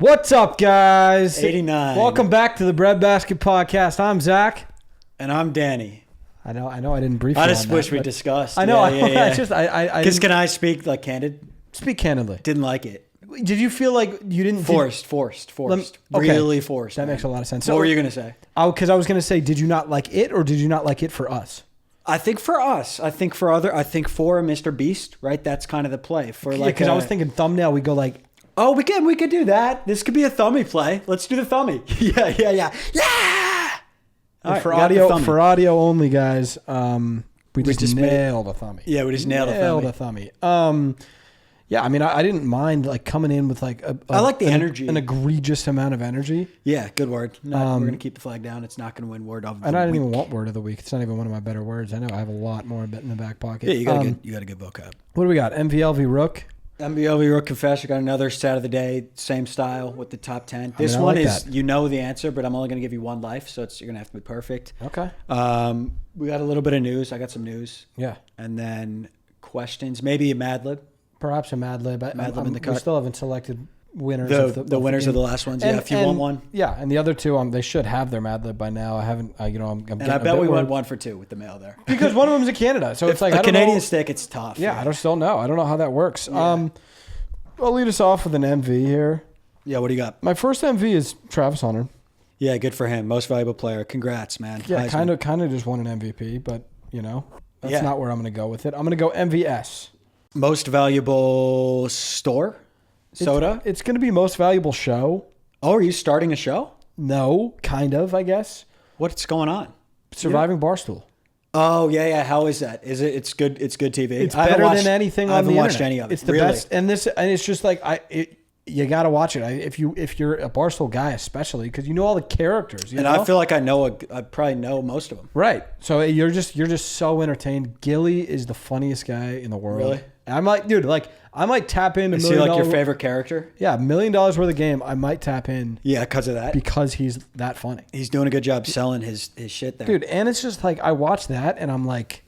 What's up, guys? 89. Welcome back to the Bread Basket Podcast. I'm Zach. And I'm Danny. I know. I didn't brief you I on just that, wish we but discussed. I know. Yeah. Because Can I speak like candid? speak candidly. Didn't like it. Did you feel like you didn't Forced. Okay. Really forced. That man. makes a lot of sense. What were you gonna say? Because I was gonna say, did you not like it, or did you not like it for us? I think for us. I think for Mr. Beast. Right. That's kind of the play for like. Because I was thinking thumbnail. We go like, oh, we could do that. This could be a thummy play. Let's do the thummy. Yeah. All for right, for audio only, guys. We just nailed a thummy. Yeah, we just nailed a thummy. Yeah, I mean, I didn't mind like coming in with like I like the energy, an egregious amount of energy. Yeah, good word. No, we're gonna keep the flag down. It's not gonna win word of the and I didn't week. even want word of the week. It's not even one of my better words. I know I have a lot more in the back pocket. Yeah, you got a good vocab. What do we got? MVLV Rook. MVLV Rook Confession got another stat of the day, same style with the top 10. This I one like is that. you know the answer, but I'm only gonna give you one life, so you're gonna have to be perfect. Okay. We got a little bit of news. I got some news. Yeah. And then questions, maybe a Mad Lib. Perhaps a Mad Lib. Mad Lib in the We cut. still haven't selected winners. The winners of the last ones. Yeah, if you want one. Yeah, and the other two, they should have their Mad Lib by now. I haven't. I'm And I bet we went 1 for 2 with the mail there. because one of them's in Canada, so it's like a I don't Canadian know. stick. It's tough. Yeah, I just don't know. I don't know how that works. Yeah. I'll lead us off with an MV here. Yeah. What do you got? My first MV is Travis Hunter. Yeah, good for him. Most valuable player. Congrats, man. Yeah, Heisman. kind of just won an MVP, but that's Yeah. not where I'm going to go with it. I'm going to go MVS. Most valuable soda. It's going to be most valuable show. Oh, are you starting a show? No, kind of, I guess. What's going on? Surviving Barstool. Oh yeah. How is that? Is it? It's good. It's good TV. It's better than anything on the internet. I haven't watched any of it. It's the really. best, and it's just like you got to watch it if you're a Barstool guy, especially because you know all the characters. You know? I feel like I probably know most of them. Right. So you're just so entertained. Gilly is the funniest guy in the world. Really? I'm like, dude, I might tap in. Is he like your favorite character? Yeah, $1 million worth of game. I might tap in. Yeah, because of that. Because he's that funny. He's doing a good job selling his shit there, dude. And it's just like I watch that and I'm like,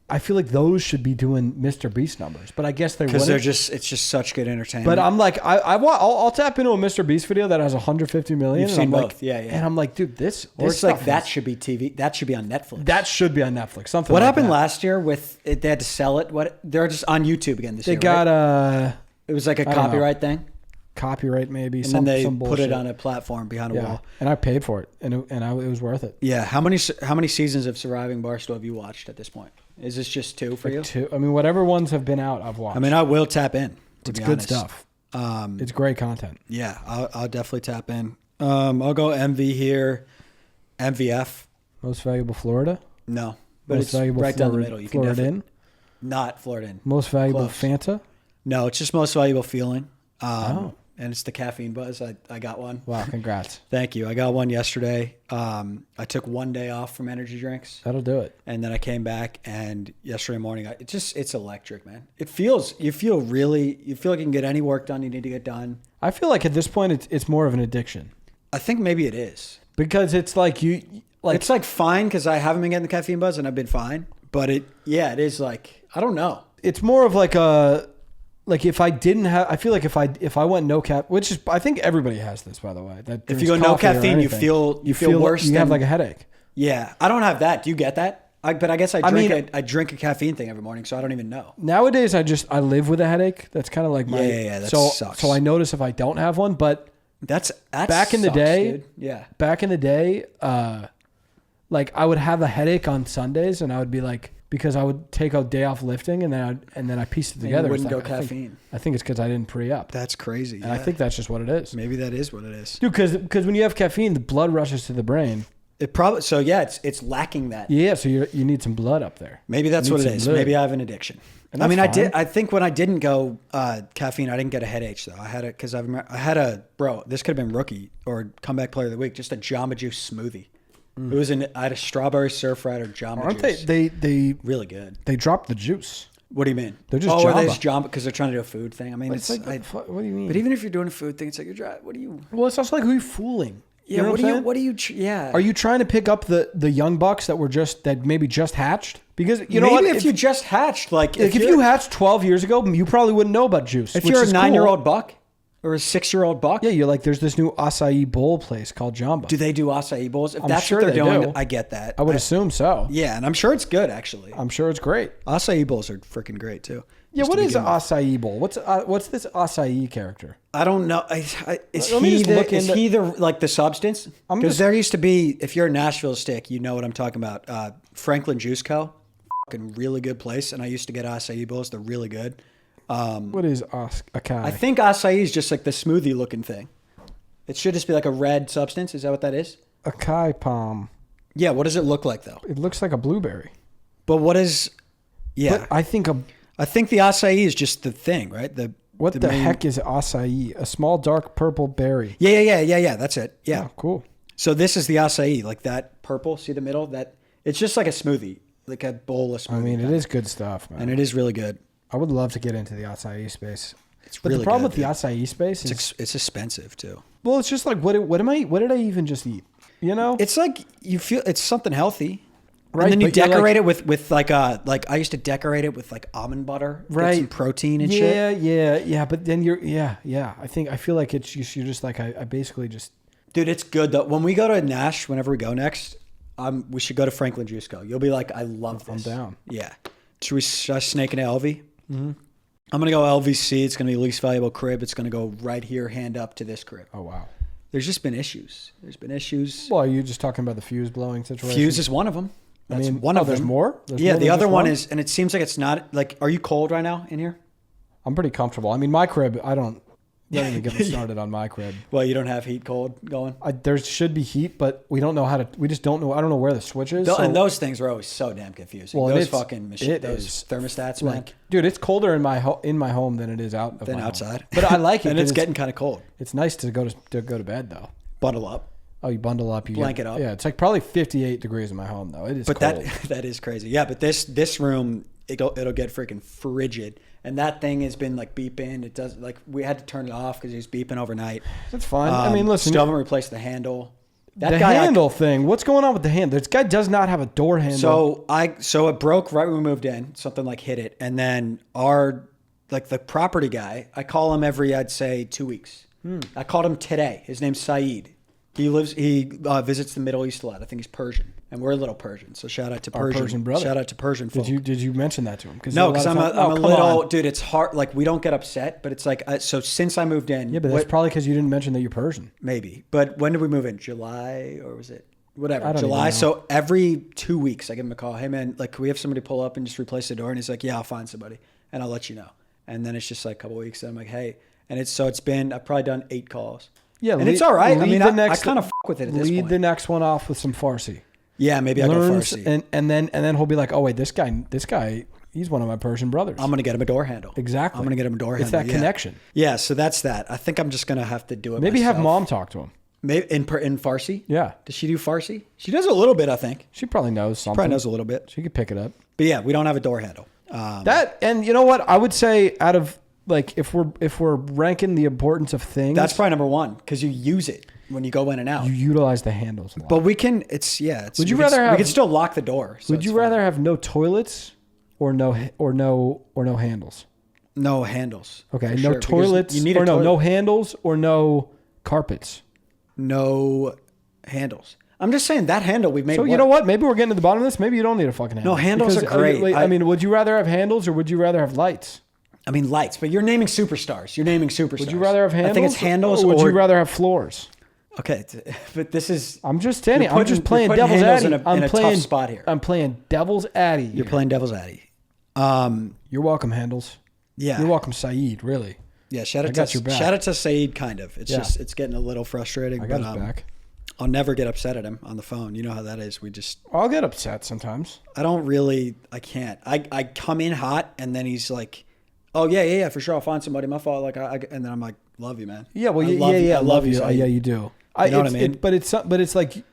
I feel like those should be doing Mr. Beast numbers, but I guess they wouldn't. Because it's just such good entertainment. But I'm like, I'll tap into a Mr. Beast video that has 150 million. You've seen both, like, yeah. And I'm like, dude, this it's like stuff that should be TV. That should be on Netflix. That should be on Netflix. Something. What like happened that. last year with it? They had to sell it. What they're just on YouTube again this year. They got right? It was like a copyright thing. Copyright maybe, and then they put it on a platform behind a wall. And I paid for it, and it was worth it. Yeah. How many seasons of Surviving Barstool have you watched at this point? Is this just 2 for you? 2. I mean, whatever ones have been out, I've watched. I mean, I will tap in. It's good stuff. It's great content. Yeah, I'll definitely tap in. I'll go MV here. MVF. Most valuable Florida. No, but most it's valuable right down the middle. You can Floridan. Not Floridan. Most valuable Close. Fanta. No, it's just most valuable feeling. And it's the caffeine buzz. I got one. Wow, congrats. Thank you. I got one yesterday. I took 1 day off from energy drinks. That'll do it. And then I came back, and yesterday morning, it's electric, man. You feel like you can get any work done you need to get done. I feel like at this point it's more of an addiction. I think maybe it is. Because it's like it's like fine because I haven't been getting the caffeine buzz and I've been fine. But it is like, I don't know. It's more of like if I didn't have, I feel like if I went no cap, which is, I think everybody has this, by the way. That if you go no caffeine, you feel worse. You have like a headache. Yeah. I don't have that. Do you get that? But I guess I drink a caffeine thing every morning, so I don't even know. Nowadays, I live with a headache. That's kind of like my, that sucks. So I notice if I don't have one, but that's back in the day, dude. Yeah. Back in the day, like I would have a headache on Sundays and I would be like, because I would take a day off lifting and then I pieced it together. You wouldn't like, go caffeine. I think it's because I didn't pre-up. That's crazy. And I think that's just what it is. Maybe that is what it is. Dude, because when you have caffeine, the blood rushes to the brain. It probably it's lacking that. Yeah, so you need some blood up there. Maybe that's what it is. Blood. Maybe I have an addiction. I mean, fine. I think when I didn't go caffeine, I didn't get a headache though. I had it because I had this could have been rookie or comeback player of the week, just a Jamba Juice smoothie. It was I had a strawberry surf rider Jamba Juice. Aren't they really good? They dropped the juice. What do you mean? They're just Jamba. It is Jamba because they're trying to do a food thing. I mean, it's like, what do you mean? But even if you're doing a food thing, it's like you're dry. What do you? Well, it's also like who are you fooling? Yeah, what do you? Yeah. Are you trying to pick up the young bucks that maybe just hatched? Because you know maybe what? If you just hatched, like if you hatched 12 years ago, you probably wouldn't know about juice. If you're a 9-year-old buck, or a 6-year-old buck. Yeah, you're like, there's this new acai bowl place called Jamba. Do they do acai bowls? If I'm that's sure what they're they doing, do. I get that. I would assume so. Yeah, and I'm sure it's good, actually. I'm sure it's great. Acai bowls are freaking great, too. Yeah, what is an acai bowl? What's this acai character? I don't know. Is Let me he just look into- like the substance? Because there used to be, if you're a Nashville stick, you know what I'm talking about. Franklin Juice Co. Fucking really good place, and I used to get acai bowls. They're really good. What is acai? I think acai is just like the smoothie looking thing. It should just be like a red substance. Is that what that is? Acai palm. Yeah. What does it look like though? It looks like a blueberry. But what is? Yeah. But I think the acai is just the thing, right? What the heck is acai? A small dark purple berry. Yeah. That's it. Yeah. Oh, cool. So this is the acai, like that purple. See the middle? That it's just like a smoothie, like a bowl of smoothie. I mean, it is good stuff, man. And it is really good. I would love to get into the acai space. But the problem with the acai space is it's expensive too. Well, it's just like what did I even just eat? You know, it's like you feel it's something healthy, right? And then you decorate it with like I used to decorate it with like almond butter, right? Get some protein and shit. Yeah. But then I feel like you're just like I basically just. Dude, it's good though. When we go to Nash, whenever we go next, we should go to Franklin Juice Co. You'll be like, I love this. I'm down. Yeah. Should we snake into LV? Mm-hmm. I'm going to go LVC. It's going to be least valuable crib. It's going to go right here, hand up to this crib. Oh, wow. There's just been issues. Well, are you just talking about the fuse blowing situation? Fuse is one of them. That's one of them. There's more? The other one is, and it seems like it's not, like, are you cold right now in here? I'm pretty comfortable. I mean, my crib, don't even get me started on my crib. Well, you don't have heat cold going? There should be heat, but we just don't know. I don't know where the switch is. And those things are always so damn confusing. Well, those fucking machines, those thermostats, man. Like, dude, it's colder in my home than it is out of my outside. Home. But I like it. And it's getting kind of cold. It's nice to go to bed though. Bundle up. Oh, you bundle up. You blanket up. Yeah, it's like probably 58 degrees in my home though. It is cold. But that is crazy. Yeah, but this room, it'll get freaking frigid. And that thing has been like beeping. It does like we had to turn it off because he was beeping overnight. That's fine. I mean, listen, still haven't replaced the handle. Handle thing. What's going on with the handle? This guy does not have a door handle. So it broke right when we moved in. Something like hit it, and then the property guy. I call him every, I'd say, 2 weeks. I called him today. His name's Saeed. He visits the Middle East a lot. I think he's Persian, and we're a little Persian. So shout out to Persian. Persian brother. Shout out to Persian folk. Did you mention that to him? No, because I'm a little dude. It's hard. Like we don't get upset, but it's like so since I moved in. Yeah, but that's probably because you didn't mention that you're Persian. Maybe, but when did we move in? July or was it whatever? I don't July. Even know. So every 2 weeks, I give him a call. Hey man, like can we have somebody pull up and just replace the door? And he's like, yeah, I'll find somebody, and I'll let you know. And then it's just like a couple weeks, and I'm like, hey, and it's been I've probably done 8 calls. Yeah, and it's all right. I mean, I kind of fuck with it at this point. Lead the next one off with some Farsi. Yeah, maybe I go Farsi. And then he'll be like, oh wait, this guy, he's one of my Persian brothers. I'm gonna get him a door handle. Exactly. I'm gonna get him a door handle. It's that connection. Yeah, so that's that. I think I'm just gonna have to do it. Maybe myself. have mom talk to him. Maybe in Farsi. Yeah. Does she do Farsi? She does a little bit, I think. She probably knows something. Probably knows a little bit. She could pick it up. But yeah, we don't have a door handle. And you know what? I would say out of like if we're ranking the importance of things, that's probably number 1 because you use it when you go in and out. You utilize the handles a lot. But we can. We can still lock the door. So would you rather have no toilets or no handles? No handles. Okay, no toilets. No handles or no carpets. No handles. I'm just saying that handle we've made. So you know what? Maybe we're getting to the bottom of this. Maybe you don't need a fucking handle. No, handles are great. I mean, would you rather have handles or would you rather have lights? I mean lights, but you're naming superstars. Would you rather have handles? I think it's handles. Or would you rather have floors? Okay, but this is. I'm just standing. I'm just playing devil's addy. I'm playing tough spot here. I'm playing devil's addy. You're playing devil's addy. You're welcome, handles. Yeah. You're welcome, Saeed. Really. Yeah. Shout out to Saeed. Kind of. It's just it's getting a little frustrating. I got his back. I'll never get upset at him on the phone. You know how that is. I'll get upset sometimes. I don't really. I can't. I come in hot and then he's like, "Oh yeah, for sure. I'll find somebody. My fault." Like and then I'm like, "Love you, man." Yeah. Well, I love you. Yeah, you do. You know what I mean? But it's like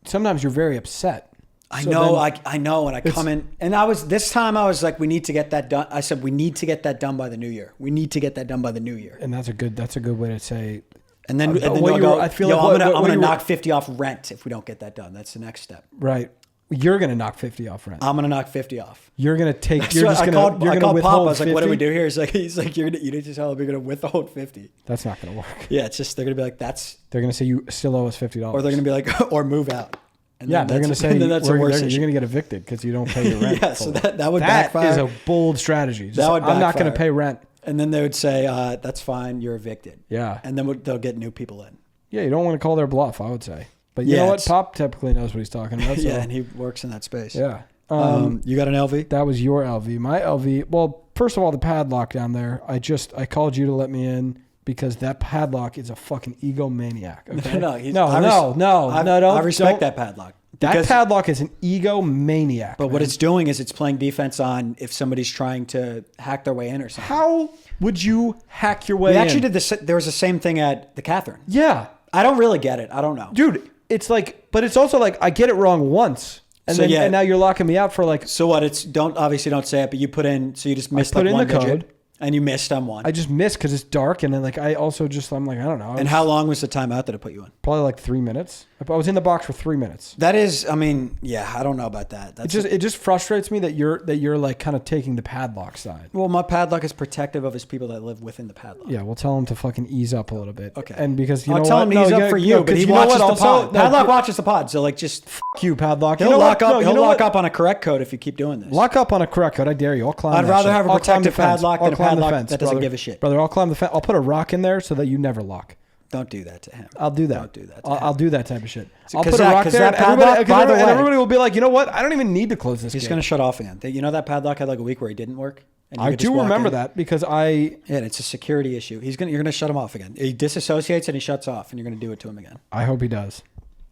sometimes you're very upset. I know. And I come in, and this time I was like, we need to get that done. I said, we need to get that done by the new year. We need to get that done by the new year. And that's a good way to say. And then, I feel like I'm gonna knock 50 off rent if we don't get that done. That's the next step. Right. You're gonna knock 50 off rent. I'm gonna knock 50 off. You're gonna take. That's You're what just I gonna. called, You're I gonna called Pop. I withhold was like, 50? what do we do here? He's like, you need to tell them you're gonna withhold 50. That's not gonna work. Yeah, it's just they're gonna be like, that's. They're gonna say you still owe us $50. Or they're gonna be like, or move out. And yeah, they're gonna say and then that's a worse you're issue. gonna get evicted because you don't pay your rent. Yeah, so that would that backfire. is a bold strategy. Just, I'm not gonna pay rent. And then they would say, that's fine, you're evicted. Yeah. And then they'll get new people in. Yeah, you don't want to call their bluff, I would say. But you know what? Pop typically knows what he's talking about. So. Yeah, and he works in that space. Yeah. You got an LV? That was your LV. My LV, well, first of all, the padlock down there, I called you to let me in because that padlock is a fucking egomaniac. Okay? No, I respect that padlock. That padlock is an egomaniac. But what it's doing is it's playing defense on if somebody's trying to hack their way in or something. How would you hack your way in? We actually did this. There was the same thing at the Catherine. Yeah. I don't really get it. I don't know. Dude, it's like, but it's also like, I get it wrong once. And and now you're locking me out for like. So what? Obviously don't say it, but you put in. So you just missed like one digit, code, and you missed on one. I just missed because it's dark, and then like I'm like I don't know. And how long was the timeout that it put you in? Probably like 3 minutes. I was in the box for 3 minutes. That is, I mean, yeah, I don't know about that. It just frustrates me that you're like kind of taking the padlock side. Well, my padlock is protective of his people that live within the padlock. Yeah, we'll tell him to fucking ease up a little bit. Okay. And because you know tell what? him to ease up for you, but he watches the pod. Padlock watches the pod, so like just f*** you, padlock. He'll lock up. He'll lock up on a correct code if you keep doing this. Lock up on a correct code. I dare you. I'll climb. I'd rather have a protective padlock than a padlock that doesn't give a shit. Brother, I'll climb the fence. I'll put a rock in there so that you never lock. Don't do that to him. I'll do that. Don't do that. I'll do that type of shit. I'll put a rock there, and everybody will be like, you know what? I don't even need to close this. He's going to shut off again. You know that padlock had like a week where he didn't work. And I do remember that because and it's a security issue. You're going to shut him off again. He disassociates and he shuts off, and you're going to do it to him again. I hope he does.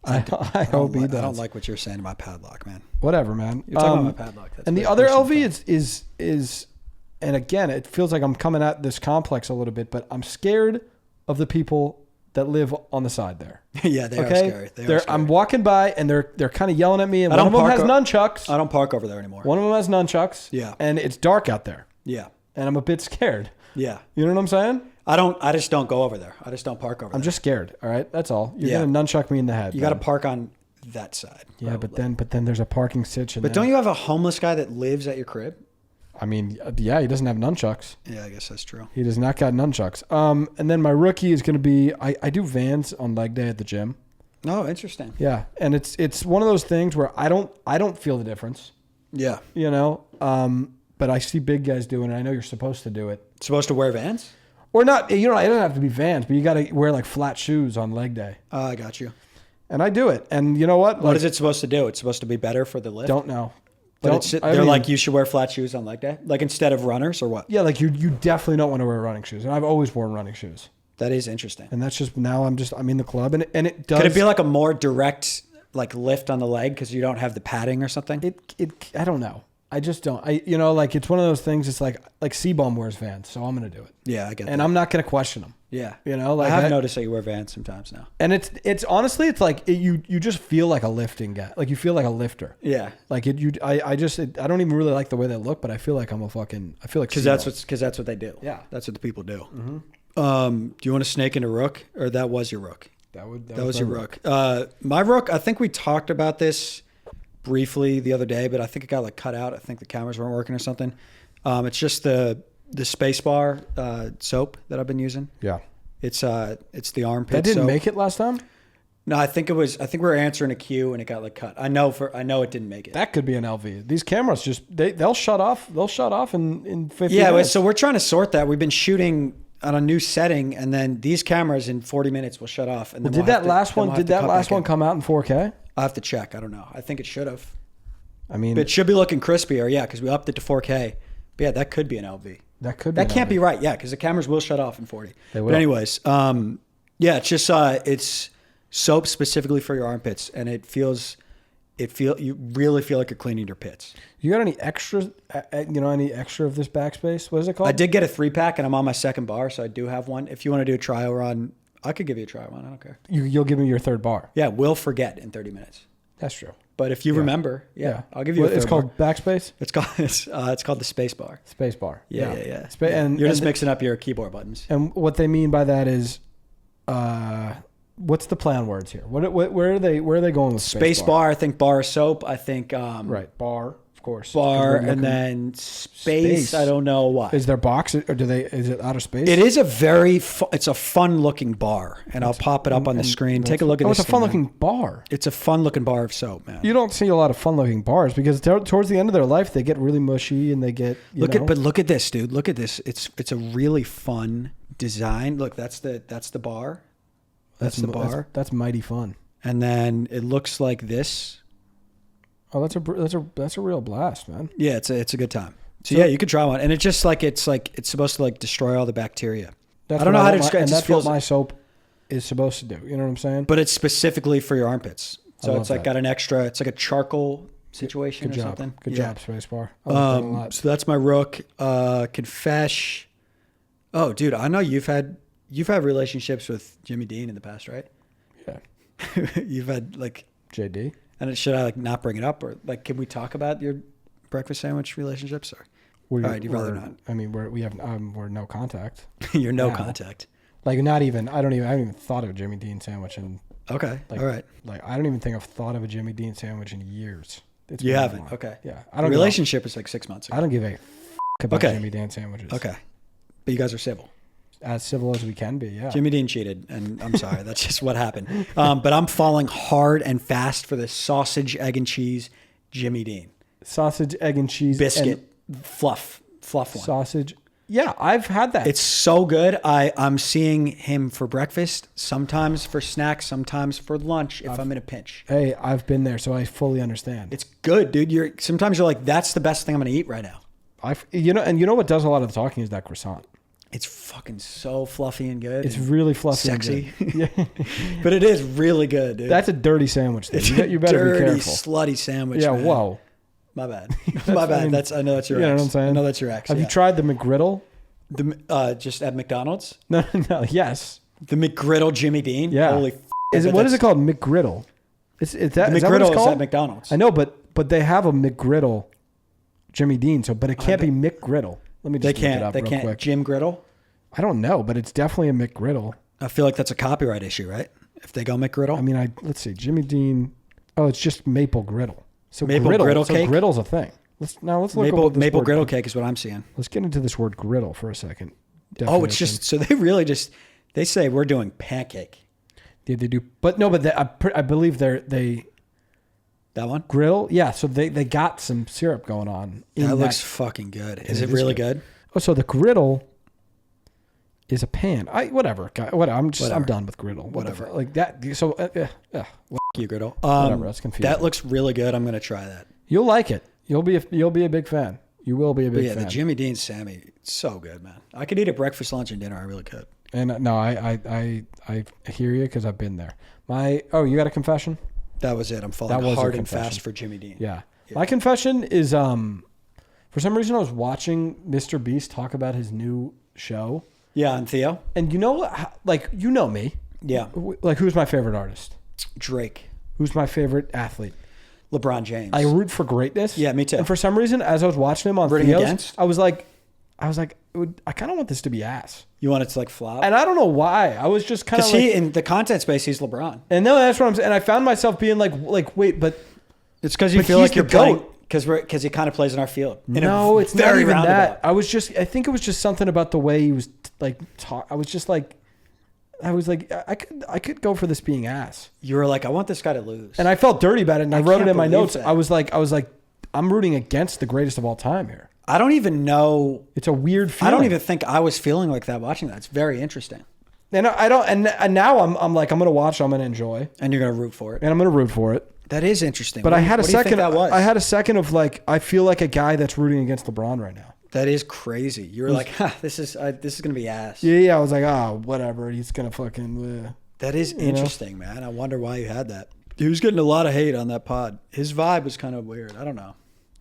I hope he does. I don't like what you're saying about padlock, man. Whatever, man. You're talking about my padlock. And the other LV is, and again, it feels like I'm coming at this complex a little bit, but I'm scared of the people that live on the side there. Yeah, they are scary. They are scary. I'm walking by and they're kind of yelling at me, and one of them has nunchucks. I don't park over there anymore. One of them has nunchucks. Yeah. And it's dark out there. Yeah. And I'm a bit scared. Yeah. You know what I'm saying? I just don't go over there. I just don't park over there. I'm just scared. All right. That's all. You're going to nunchuck me in the head. You got to park on that side. Yeah, probably. but then there's a parking stitch. But don't you have a homeless guy that lives at your crib? I mean, yeah, he doesn't have nunchucks. Yeah, I guess that's true. He does not got nunchucks. And then my rookie is going to be, I do Vans on leg day at the gym. Oh, interesting. Yeah. And it's one of those things where I don't feel the difference. Yeah. You know, but I see big guys doing it. I know you're supposed to do it. Supposed to wear Vans? Or not, it doesn't have to be Vans, but you got to wear like flat shoes on leg day. I got you. And I do it. And you know what? What is it supposed to do? It's supposed to be better for the lift? Don't know. But they're like, you should wear flat shoes on leg day? Like instead of runners or what? Yeah, like you definitely don't want to wear running shoes. And I've always worn running shoes. That is interesting. And that's just, now I'm in the club and it does. Could it be like a more direct like lift on the leg because you don't have the padding or something? I don't know. I just don't. Like it's one of those things. It's like C-Bomb wears Vans, so I'm going to do it. Yeah, I get that. And I'm not going to question them. Yeah. Like I have noticed that you wear Vans sometimes now. And it's honestly, it's like you just feel like a lifting guy. Like you feel like a lifter. Yeah. Like I don't even really like the way they look, but I feel like I feel like because that's what they do. Yeah. That's what the people do. Mm-hmm. Do you want to snake into Rook, or that was your Rook? That was your Rook. My Rook, I think we talked about this briefly the other day, but I think it got like cut out. I think the cameras weren't working or something. It's just the spacebar soap that I've been using. Yeah. It's the armpit. That didn't soap. make it last time? No, I think we were answering a queue and it got like cut. I know it didn't make it. That could be an LV. These cameras just they'll shut off. They'll shut off in 50 minutes. minutes. So we're trying to sort that. We've been shooting on a new setting, and then these cameras in 40 minutes will shut off. And then did that last one come out in 4K? I have to check. I don't know. I think it should have. I mean, but it should be looking crispier, yeah, because we upped it to 4K. But yeah, that could be an LV. That can't be right, yeah, because the cameras will shut off in 40. They will. But anyways, yeah, it's just it's soap specifically for your armpits, and you really feel like you're cleaning your pits. You got any extra? Any extra of this backspace? What is it called? I did get a 3-pack, and I'm on my second bar, so I do have one. If you want to do a trial run, I could give you a trial run. I don't care. You'll give me your third bar. Yeah, we'll forget in 30 minutes. That's true. But if you remember, I'll give you a third It's called bar. backspace? It's called the space bar. Space bar. Yeah. And you're just mixing up your keyboard buttons. And what they mean by that is what's the play on words here? Where are they going with space bar? I think bar soap. I think right, bar. Of course. Bar and then space. I don't know why. Is there box or is it outer space? It is it's a fun looking bar, and I'll pop it up on the screen. Take a look at this. It's a fun looking bar. It's a fun looking bar of soap, man. You don't see a lot of fun looking bars because towards the end of their life they get really mushy and they get but look at this, dude. Look at this. It's a really fun design. Look, that's the bar. That's the bar. That's mighty fun. And then it looks like this. Oh, that's a real blast, man. Yeah, it's a good time. So yeah, you could try one, and it's just it's supposed to destroy all the bacteria. I don't know how to describe. And that's what my soap is supposed to do. You know what I'm saying? But it's specifically for your armpits. So it's got an extra. It's like a charcoal situation or something. Good job, Spacebar. So that's my Rook. Confesh. Oh, dude, I know you've had relationships with Jimmy Dean in the past, right? Yeah. You've had JD. And should I not bring it up, or can we talk about your breakfast sandwich relationships? Or all right, you'd rather not. I mean, we're no contact. You're no contact. Not even. I haven't even thought of a Jimmy Dean sandwich in. Okay. All right. I don't even think I've thought of a Jimmy Dean sandwich in years. You haven't. Long. Okay. Yeah. The relationship is 6 months ago. I don't give a about Jimmy Dean sandwiches. Okay. But you guys are civil. As civil as we can be, yeah. Jimmy Dean cheated, and I'm sorry. That's just what happened. But I'm falling hard and fast for the sausage, egg, and cheese Jimmy Dean. Sausage, egg, and cheese. Biscuit. Fluff one. Sausage. Yeah, I've had that. It's so good. I'm seeing him for breakfast, sometimes for snacks, sometimes for lunch if I'm in a pinch. Hey, I've been there, so I fully understand. It's good, dude. Sometimes you're like, that's the best thing I'm going to eat right now. You know what does a lot of the talking is that croissant. It's fucking so fluffy and good. It's really fluffy, sexy. And good. Yeah. But it is really good, dude. That's a dirty sandwich. You better dirty, be careful. Slutty sandwich. Yeah. Man. Whoa. My bad. My bad. I know that's your ex. You know what I'm saying? I know that's your ex. Have you tried the McGriddle? Just at McDonald's? No. Yes. The McGriddle Jimmy Dean. Yeah. Holy. What is it called? McGriddle. Is that the is McGriddle that what it's called? Is at McDonald's. I know, but they have a McGriddle Jimmy Dean. But it can't be McGriddle. Let me just look it up real quick. They can't. Jim Griddle. I don't know, but it's definitely a McGriddle. I feel like that's a copyright issue, right? If they go McGriddle. I mean, let's see. Jimmy Dean. Oh, it's just maple griddle. So maple griddle cake. So griddle's a thing. Let's look maple griddle cake is what I'm seeing. Let's get into this word griddle for a second. Definition. Oh, it's just so they say we're doing pancake. Yeah, they do, but no, I believe they. That one griddle, yeah. So they got some syrup going on. That looks fucking good. Is it really good? Oh, so the griddle is a pan. Whatever. I'm done with griddle. Whatever. Like that. So you griddle. Whatever. That's confusing. That looks really good. I'm gonna try that. You'll like it. You'll be a big fan. You will be a big fan. The Jimmy Dean Sammy, it's so good, man. I could eat it breakfast, lunch, and dinner. I really could. And no, I hear you because I've been there. You got a confession? That was it. I'm falling hard and fast for Jimmy Dean. Yeah. My confession is for some reason I was watching Mr. Beast talk about his new show. Yeah, on Theo. And you know me. Yeah. Who's my favorite artist? Drake. Who's my favorite athlete? LeBron James. I root for greatness. Yeah, me too. And for some reason, as I was watching him on Theo's, I was like, I kind of want this to be ass. You want it to flop? And I don't know why. I was just kind of because in the content space, he's LeBron. And no, that's what I'm saying. And I found myself being like, wait, but it's because you feel like you're playing because he kind of plays in our field. No, it's not even that. I think it was just something about the way he was talk. I was like, I could go for this being ass. You were like, I want this guy to lose. And I felt dirty about it, and I wrote it in my notes. I was like, I'm rooting against the greatest of all time here. I don't even know. It's a weird feeling. I don't even think I was feeling like that watching that. It's very interesting. And I don't. And now I'm like, I'm gonna watch. I'm gonna enjoy. And you're gonna root for it. And I'm gonna root for it. That is interesting. But I had a second. I had a second of I feel like a guy that's rooting against LeBron right now. That is crazy. You were like, this is gonna be ass. Yeah. I was like, whatever. He's gonna fucking. That is interesting, man. I wonder why you had that. He was getting a lot of hate on that pod. His vibe was kind of weird. I don't know.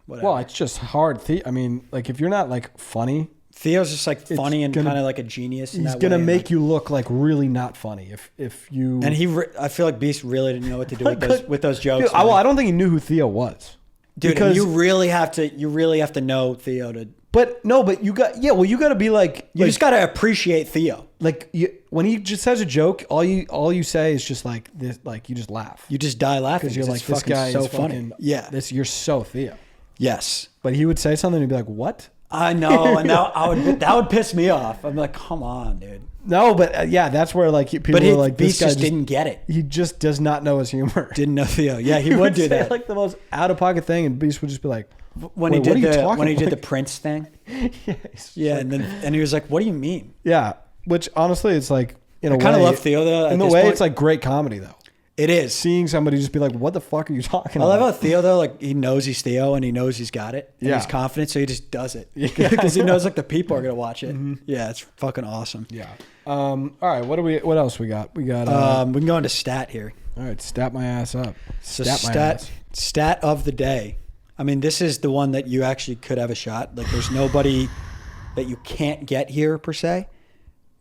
Whatever. Well, it's just hard. I mean, if you're not funny. Theo's just funny and kind of like a genius. He's gonna make you look really not funny if you. And I feel like Beast really didn't know what to do with those jokes. Dude, I don't think he knew who Theo was. Dude, because you really have to know Theo to. But you got to be like. You just got to appreciate Theo. Like when he just says a joke, all you say is just like this, like you just laugh. You just die laughing because you're like, this guy so is funny. Fucking, yeah, you're so Theo. Yes, but he would say something and be like, "What?" I know, and that would piss me off. I'm like, "Come on, dude." No, but yeah, that's where like people are like, "This guy just didn't get it. He just does not know his humor." Didn't know Theo. Yeah, he would do that. Like the most out of pocket thing, and Beast would just be like, when he did the Prince thing. Yeah, and he was like, "What do you mean?" Yeah, which honestly, it's like in a way, I kind of love Theo though. In the way, it's like great comedy though. It is. Seeing somebody just be like, what the fuck are you talking about? I love how Theo, though, like, he knows he's Theo and he knows he's got it. And he's confident, so he just does it. Because he knows, like, the people are going to watch it. Mm-hmm. Yeah, it's fucking awesome. Yeah. All right, what else we got? We got... we can go into stat here. All right, stat my ass up. So stat of the day. I mean, this is the one that you actually could have a shot. Like, there's nobody that you can't get here, per se,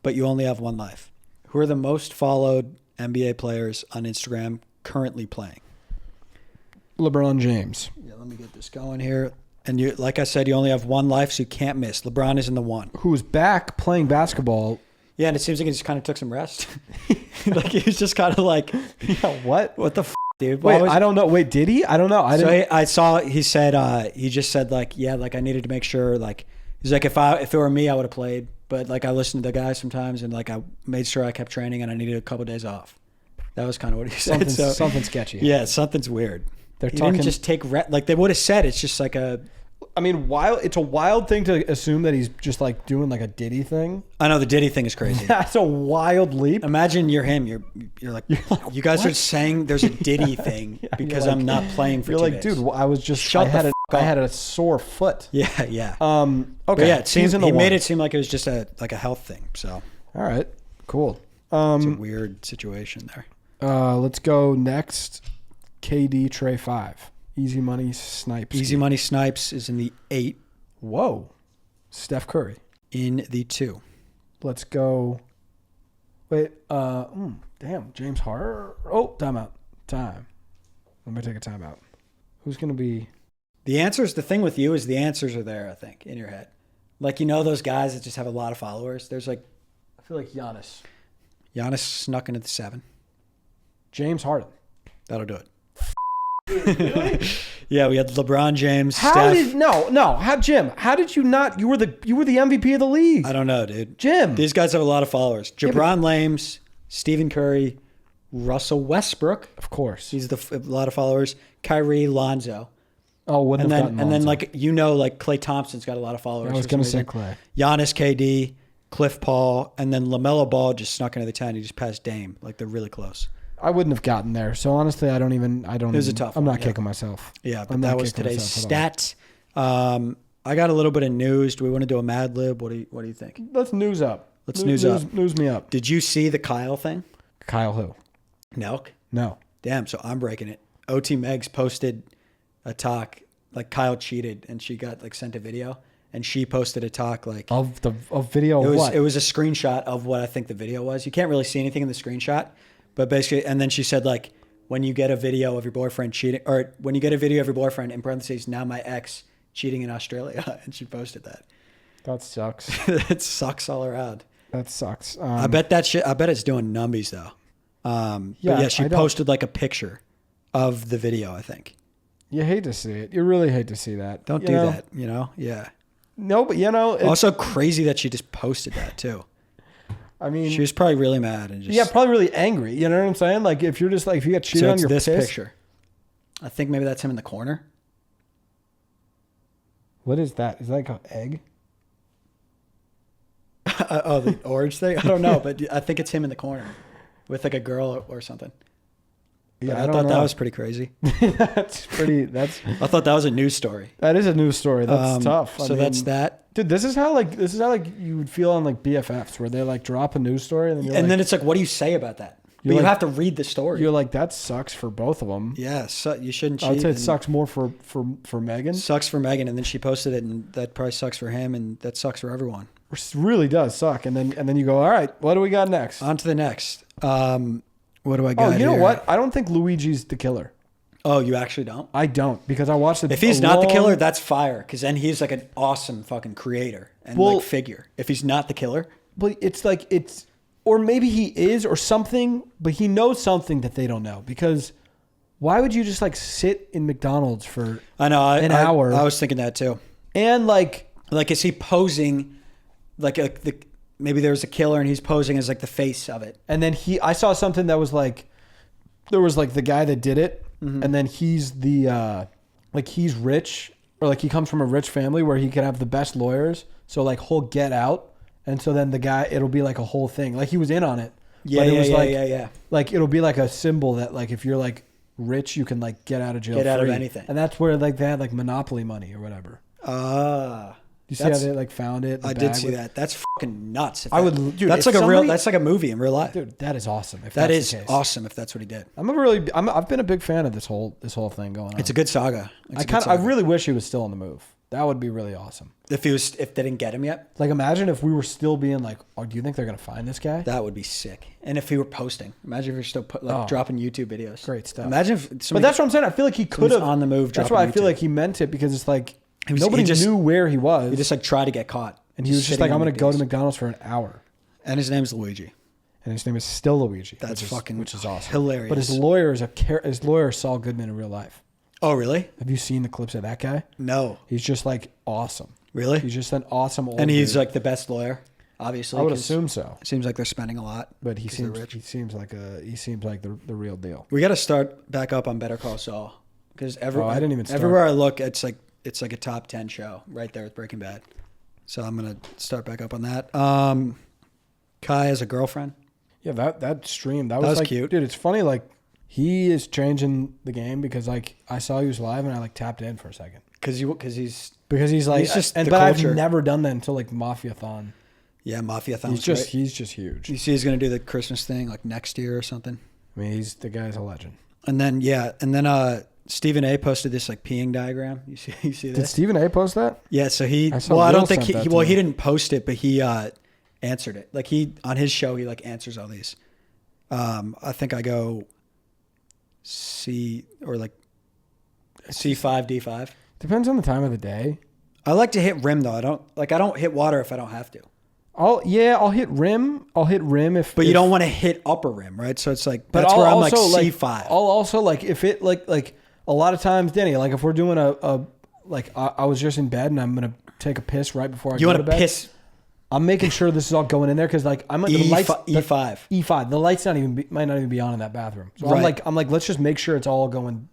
but you only have one life. Who are the most followed NBA players on Instagram currently playing? LeBron James. Yeah, let me get this going here. And you, like I said, you only have one life, so you can't miss. LeBron is in the one. Who's back playing basketball. Yeah, and it seems like he just kind of took some rest. Like he was just kind of like, yeah, what the f***, dude? Wait, I don't know. Wait, did he? I don't know. I saw. He said he just said like, yeah, like I needed to make sure. Like he's like, if it were me, I would have played. But like I listened to the guys sometimes, and like I made sure I kept training, and I needed a couple of days off. That was kind of what he said. Something sketchy. Yeah, something's weird. He didn't just take like they would have said. It's just like a. I mean, it's a wild thing to assume that he's just like doing like a Diddy thing. I know the Diddy thing is crazy. That's a wild leap. Imagine you're him. You're like you guys what? Are saying there's a Diddy thing because I'm not playing for 2 days. You're like, dude, I was just I had a sore foot. Yeah, yeah. Okay. But yeah, it seems he made it seem like it was just a health thing. So. All right. Cool. It's a weird situation there. Let's go next. KD Trey 5. Easy Money Snipes. Easy Money Snipes is in the 8. Whoa. Steph Curry. In the 2. Let's go. Wait. Damn. James Harden. Oh, timeout. Time. Let me take a timeout. Who's going to be... The thing with you is the answers are there, I think, in your head. Like, you know those guys that just have a lot of followers? There's like... I feel like Giannis. Giannis snuck into the 7. James Harden. That'll do it. Really? Yeah, we had LeBron James. How Steph. Jim? How did you not? You were the MVP of the league. I don't know, dude. Jim, these guys have a lot of followers. Jabron Lames, Stephen Curry, Russell Westbrook, of course. He's a lot of followers. Kyrie, Lonzo. Oh, wouldn't have gotten Lonzo. And then like Klay Thompson's got a lot of followers. I was going to say Klay. Giannis, KD, Cliff Paul, and then LaMelo Ball just snuck into the 10. He just passed Dame. Like they're really close. I wouldn't have gotten there. So honestly, I don't. It was a tough one. I'm not kicking myself. Yeah, but that was today's stat. I got a little bit of news. Do we want to do a Mad Lib? What do you think? Let's news up. News me up. Did you see the Kyle thing? Kyle who? Nelk? No. Damn, so I'm breaking it. OT Megs posted a talk like Kyle cheated and she got like sent a video and she posted a talk like of video of what? It was a screenshot of what I think the video was. You can't really see anything in the screenshot. But basically, and then she said, like, when you get a video of your boyfriend cheating, or when you get a video of your boyfriend, in parentheses, now my ex cheating in Australia, and she posted that. That sucks. It sucks all around. That sucks. I bet it's doing numbies, though. She posted, like, a picture of the video, I think. You hate to see it. You really hate to see that. Don't do that, you know? Yeah. No, but, you know. Also crazy that she just posted that, too. I mean, she was probably really mad and just probably really angry. You know what I'm saying? Like if you're just like if you get cheated on, you're this pissed. Picture. I think maybe that's him in the corner. What is that? Is that like an egg? The orange thing? I don't know, but I think it's him in the corner with like a girl or something. Yeah, I thought that was pretty crazy. I thought that was a news story. That is a news story. That's tough. I mean, that's that. Dude, this is how you would feel on like BFFs where they like drop a news story and then it's like, what do you say about that? But you have to read the story. You're like, that sucks for both of them. Yeah, so you shouldn't cheat. I would say it sucks more for Megan. Sucks for Megan, and then she posted it, and that probably sucks for him, and that sucks for everyone. It really does suck. And then you go, all right, what do we got next? On to the next. What do I got? Oh, you know what? I don't think Luigi's the killer. Oh, you actually don't? I don't, because I watched it. If he's not the killer, that's fire, because then he's like an awesome fucking creator and like figure. If he's not the killer, but it's like or maybe he is or something, but he knows something that they don't know. Because why would you just like sit in McDonald's for an hour? I was thinking that too. And like is he posing like maybe there's a killer and he's posing as like the face of it? And then I saw something that was like, there was like the guy that did it, and then he's the like he's rich, or like he comes from a rich family where he can have the best lawyers. So like he'll get out, and so then the guy, it'll be like a whole thing. Like he was in on it. Yeah, but it yeah, was yeah. Like it'll be like a symbol that like if you're like rich, you can like get out of jail. Get out of anything. And that's where like they had like Monopoly money or whatever. You see how they like found it? I did see that. That's fucking nuts. Dude, that's like that's like a movie in real life. Dude, that is awesome. That is awesome if that's what he did. I've been a big fan of this whole thing going on. It's a good saga. I really wish he was still on the move. That would be really awesome. If they didn't get him yet. Like imagine if we were still being like, oh, do you think they're gonna find this guy? That would be sick. And if he were posting, imagine if you're still dropping YouTube videos. Great stuff. Imagine if but that's what I'm saying. I feel like he could have on the move. That's why I feel like he meant it, because it's like nobody knew where he was. He just like tried to get caught. And he was just like, I'm going to go to McDonald's for an hour. And his name's Luigi. And his name is still Luigi. Which is awesome. Hilarious. But his lawyer is Saul Goodman in real life. Oh, really? Have you seen the clips of that guy? No. He's just like awesome. Really? He's just an awesome old And he's dude. like the best lawyer, obviously. I would assume so. It seems like they're spending a lot. But he seems like the real deal. We got to start back up on Better Call Saul, because I didn't even start. Everywhere I look, it's like a top 10 show right there with Breaking Bad. So I'm going to start back up on that. Kai has a girlfriend. Yeah, that stream, that was like, cute. Dude, it's funny, like, he is changing the game, because, like, I saw he was live, and I, like, tapped in for a second. Because he's just, but I've never done that until, like, Mafia-thon. Yeah, Mafia-thon. He's just huge. You see he's going to do the Christmas thing, like, next year or something? I mean, the guy's a legend. And then, Stephen A posted this like peeing diagram. You see this? Did Stephen A post that? Yeah. So he didn't post it, but he answered it. Like on his show, he like answers all these. I think I go C or like C5, D5. Depends on the time of the day. I like to hit rim though. I don't hit water if I don't have to. I'll hit rim. I'll hit rim if. But you don't want to hit upper rim, right? So it's like that's where I'm like C5. I'll also like if it like a lot of times, Danny, like if we're doing I was just in bed and I'm gonna take a piss right before I go to bed. You want to piss? I'm making sure this is all going in there, because like I'm the lights E5. The lights might not even be on in that bathroom. So right. I'm like let's just make sure it's all going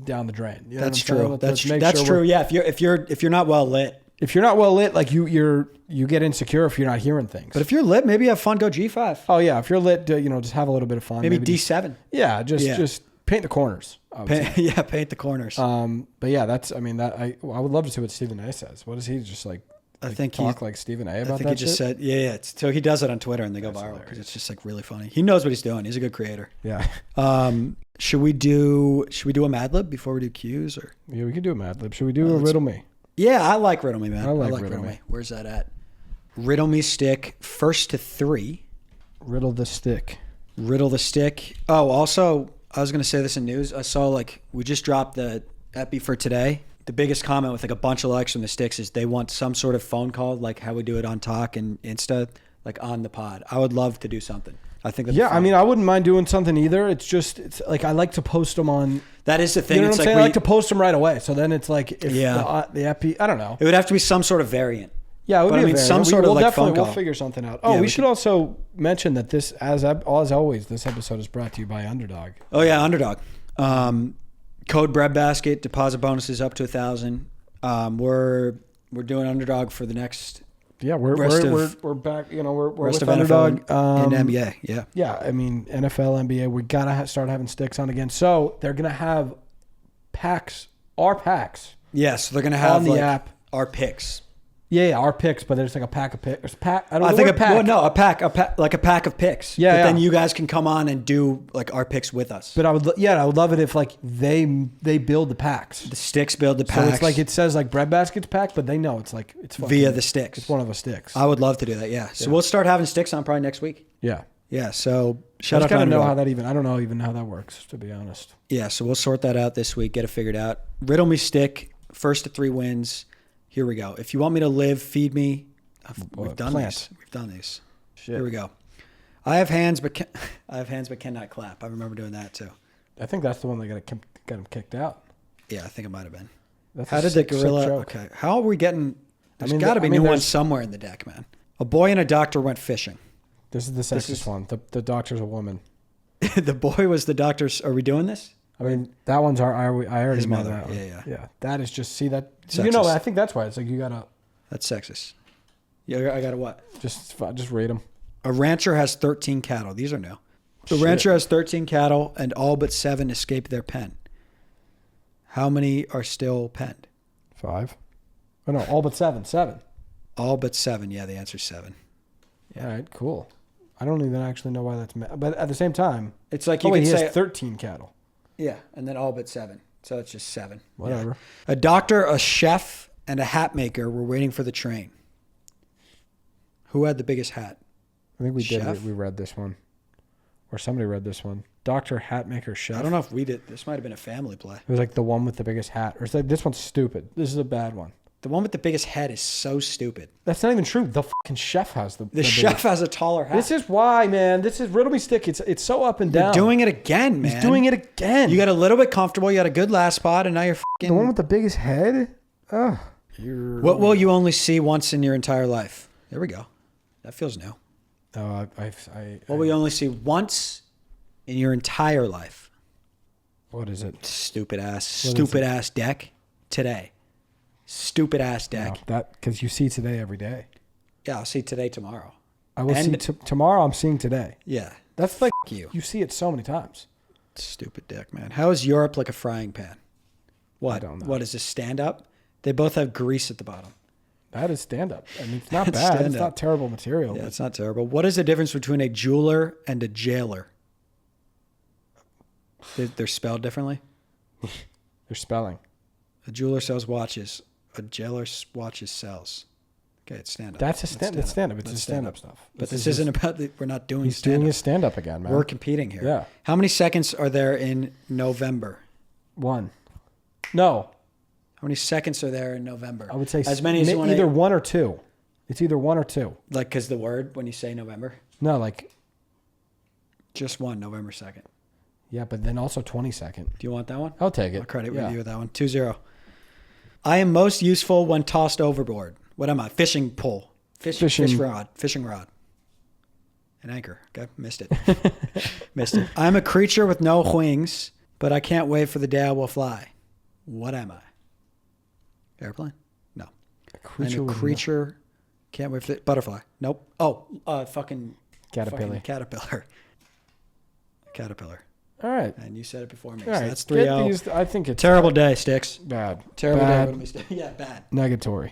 down the drain. You know that's true. That's true. Yeah. If you're not well lit. If you're not well lit, like you get insecure if you're not hearing things. But if you're lit, maybe have fun. Go G5. Oh yeah, if you're lit, just have a little bit of fun. Maybe D7. Yeah, just paint the corners. Paint the corners. But yeah, I would love to see what Stephen A says. What does he just like? I think talk like Stephen A about that. I think he just said so he does it on Twitter and they go viral because it's just like really funny. He knows what he's doing. He's a good creator. Yeah. Should we do a Mad Lib before we do cues, or? Yeah, we can do a Mad Lib. Should we do a Riddle Me? Yeah, I like Riddle Me, man. I like Riddle Me. Where's that at? Riddle Me Stick, 1st to 3. Riddle the Stick. Riddle the Stick. Oh, also, I was going to say this in news. I saw we just dropped the epi for today. The biggest comment with like a bunch of likes from the Sticks is they want some sort of phone call, like how we do it on Talk and Insta, like on the pod. I would love to do something. I think that's I mean, I wouldn't mind doing something either. It's like I like to post them on. That is the thing. You know what I'm saying? I like to post them right away. So then it's like if the epi, I don't know. It would have to be some sort of variant. Yeah, it would be a variant. Some sort of like phone call. We'll figure something out. Oh, we should also mention that this, as always, this episode is brought to you by Underdog. Oh yeah, Underdog. Code breadbasket, deposit bonuses up to 1,000. We're doing Underdog for the next. Yeah, we're back. We're rest with of Underdog NFL and NBA. Yeah. Yeah, I mean NFL, NBA. We gotta start having sticks on again. So they're gonna have packs. Our packs. Yeah, so they're gonna have on the app our picks. Yeah, our picks, but there's like a pack of picks. A pack of picks. Yeah, then you guys can come on and do like our picks with us. But I would love it if like they build the packs. The Sticks build the packs. So it's like it says like bread baskets pack, but they know it's via the Sticks. It's one of the Sticks. I would love to do that. Yeah. So we'll start having Sticks on probably next week. Yeah. Yeah. So shout out to know how that I don't know even how that works, to be honest. Yeah. So we'll sort that out this week. Get it figured out. Riddle Me Stick, 1st to 3 wins. Here we go. If you want me to live, feed me. We've done these. Shit. Here we go. I have hands, but cannot clap. I remember doing that too. I think that's the one that got him kicked out. Yeah, I think it might have been. How did the gorilla? Okay, how are we getting? There's got to be new ones somewhere in the deck, man. A boy and a doctor went fishing. This is the sexist one. The doctor's a woman. The boy was the doctor's. Are we doing this? I mean, that one's I already His know mother. that one. Yeah. That is just Sexist. I think that's why it's like you gotta. That's sexist. Yeah, I gotta what? Just rate them. A rancher has 13 cattle. These are new. The Shit. rancher has 13 cattle, and all but 7 escaped their pen. How many are still penned? 5. Oh no, all but 7. 7. All but 7. Yeah, the answer's 7. Yeah. All right, cool. I don't even actually know why that's. But at the same time, it's like he say has 13 cattle. Yeah, and then all but 7. So it's just 7. Whatever. Yeah. A doctor, a chef, and a hat maker were waiting for the train. Who had the biggest hat? I think we Chef? did. We read this one. Or somebody read this one. Doctor, hat maker, chef. I don't know if we did. This might have been a family play. It was like the one with the biggest hat. Or it's like, this one's stupid. This is a bad one. The one with the biggest head is so stupid. That's not even true. The fucking chef has the chef has a taller hat. This is why, man. This is Riddle Me Stick. It's so up and down. You're doing it again, man. He's doing it again. You got a little bit comfortable. You got a good last spot, and now you're fucking... The one with the biggest head? Oh. What will you only see once in your entire life? There we go. That feels new. Oh, What will you only see once in your entire life? What is it? Stupid ass deck today. Stupid ass deck. No, because you see today every day. Yeah, I'll see today tomorrow. I will see tomorrow. I'm seeing today. Yeah, that's like you. You see it so many times. Stupid deck, man. How is Europe like a frying pan? What? I don't know. What is this stand up? They both have grease at the bottom. That is stand up. I mean, it's not bad. It's not terrible material. Yeah, it's not terrible. What is the difference between a jeweler and a jailer? They're spelled differently. They're spelling. A jeweler sells watches. A jailer watches sells. Okay, it's stand up. That's a stand up. It's a stand up stuff. But this isn't about. We're not doing. He's doing his stand up again, man. We're competing here. Yeah. How many seconds are there in November? 1. No. How many seconds are there in November? I would say as many as you want. Either 1 or 2. It's either 1 or 2. Like, because the word when you say November. No, like just 1, November 2nd. Yeah, but then also 22nd. Do you want that one? I'll take it. I'll credit you with that one. 2-0. I am most useful when tossed overboard. What am I? Fishing pole. Fishing rod. Fishing rod. An anchor. Okay, missed it. Missed it. I'm a creature with no wings, but I can't wait for the day I will fly. What am I? Airplane? No. I'm a creature. Can't wait for the butterfly. Nope. Oh, fucking caterpillar. Caterpillar. All right. And you said it before me. All so right. that's 3-0. I think it's terrible day, Sticks. Bad. Terrible bad. day. Yeah, bad. Negatory.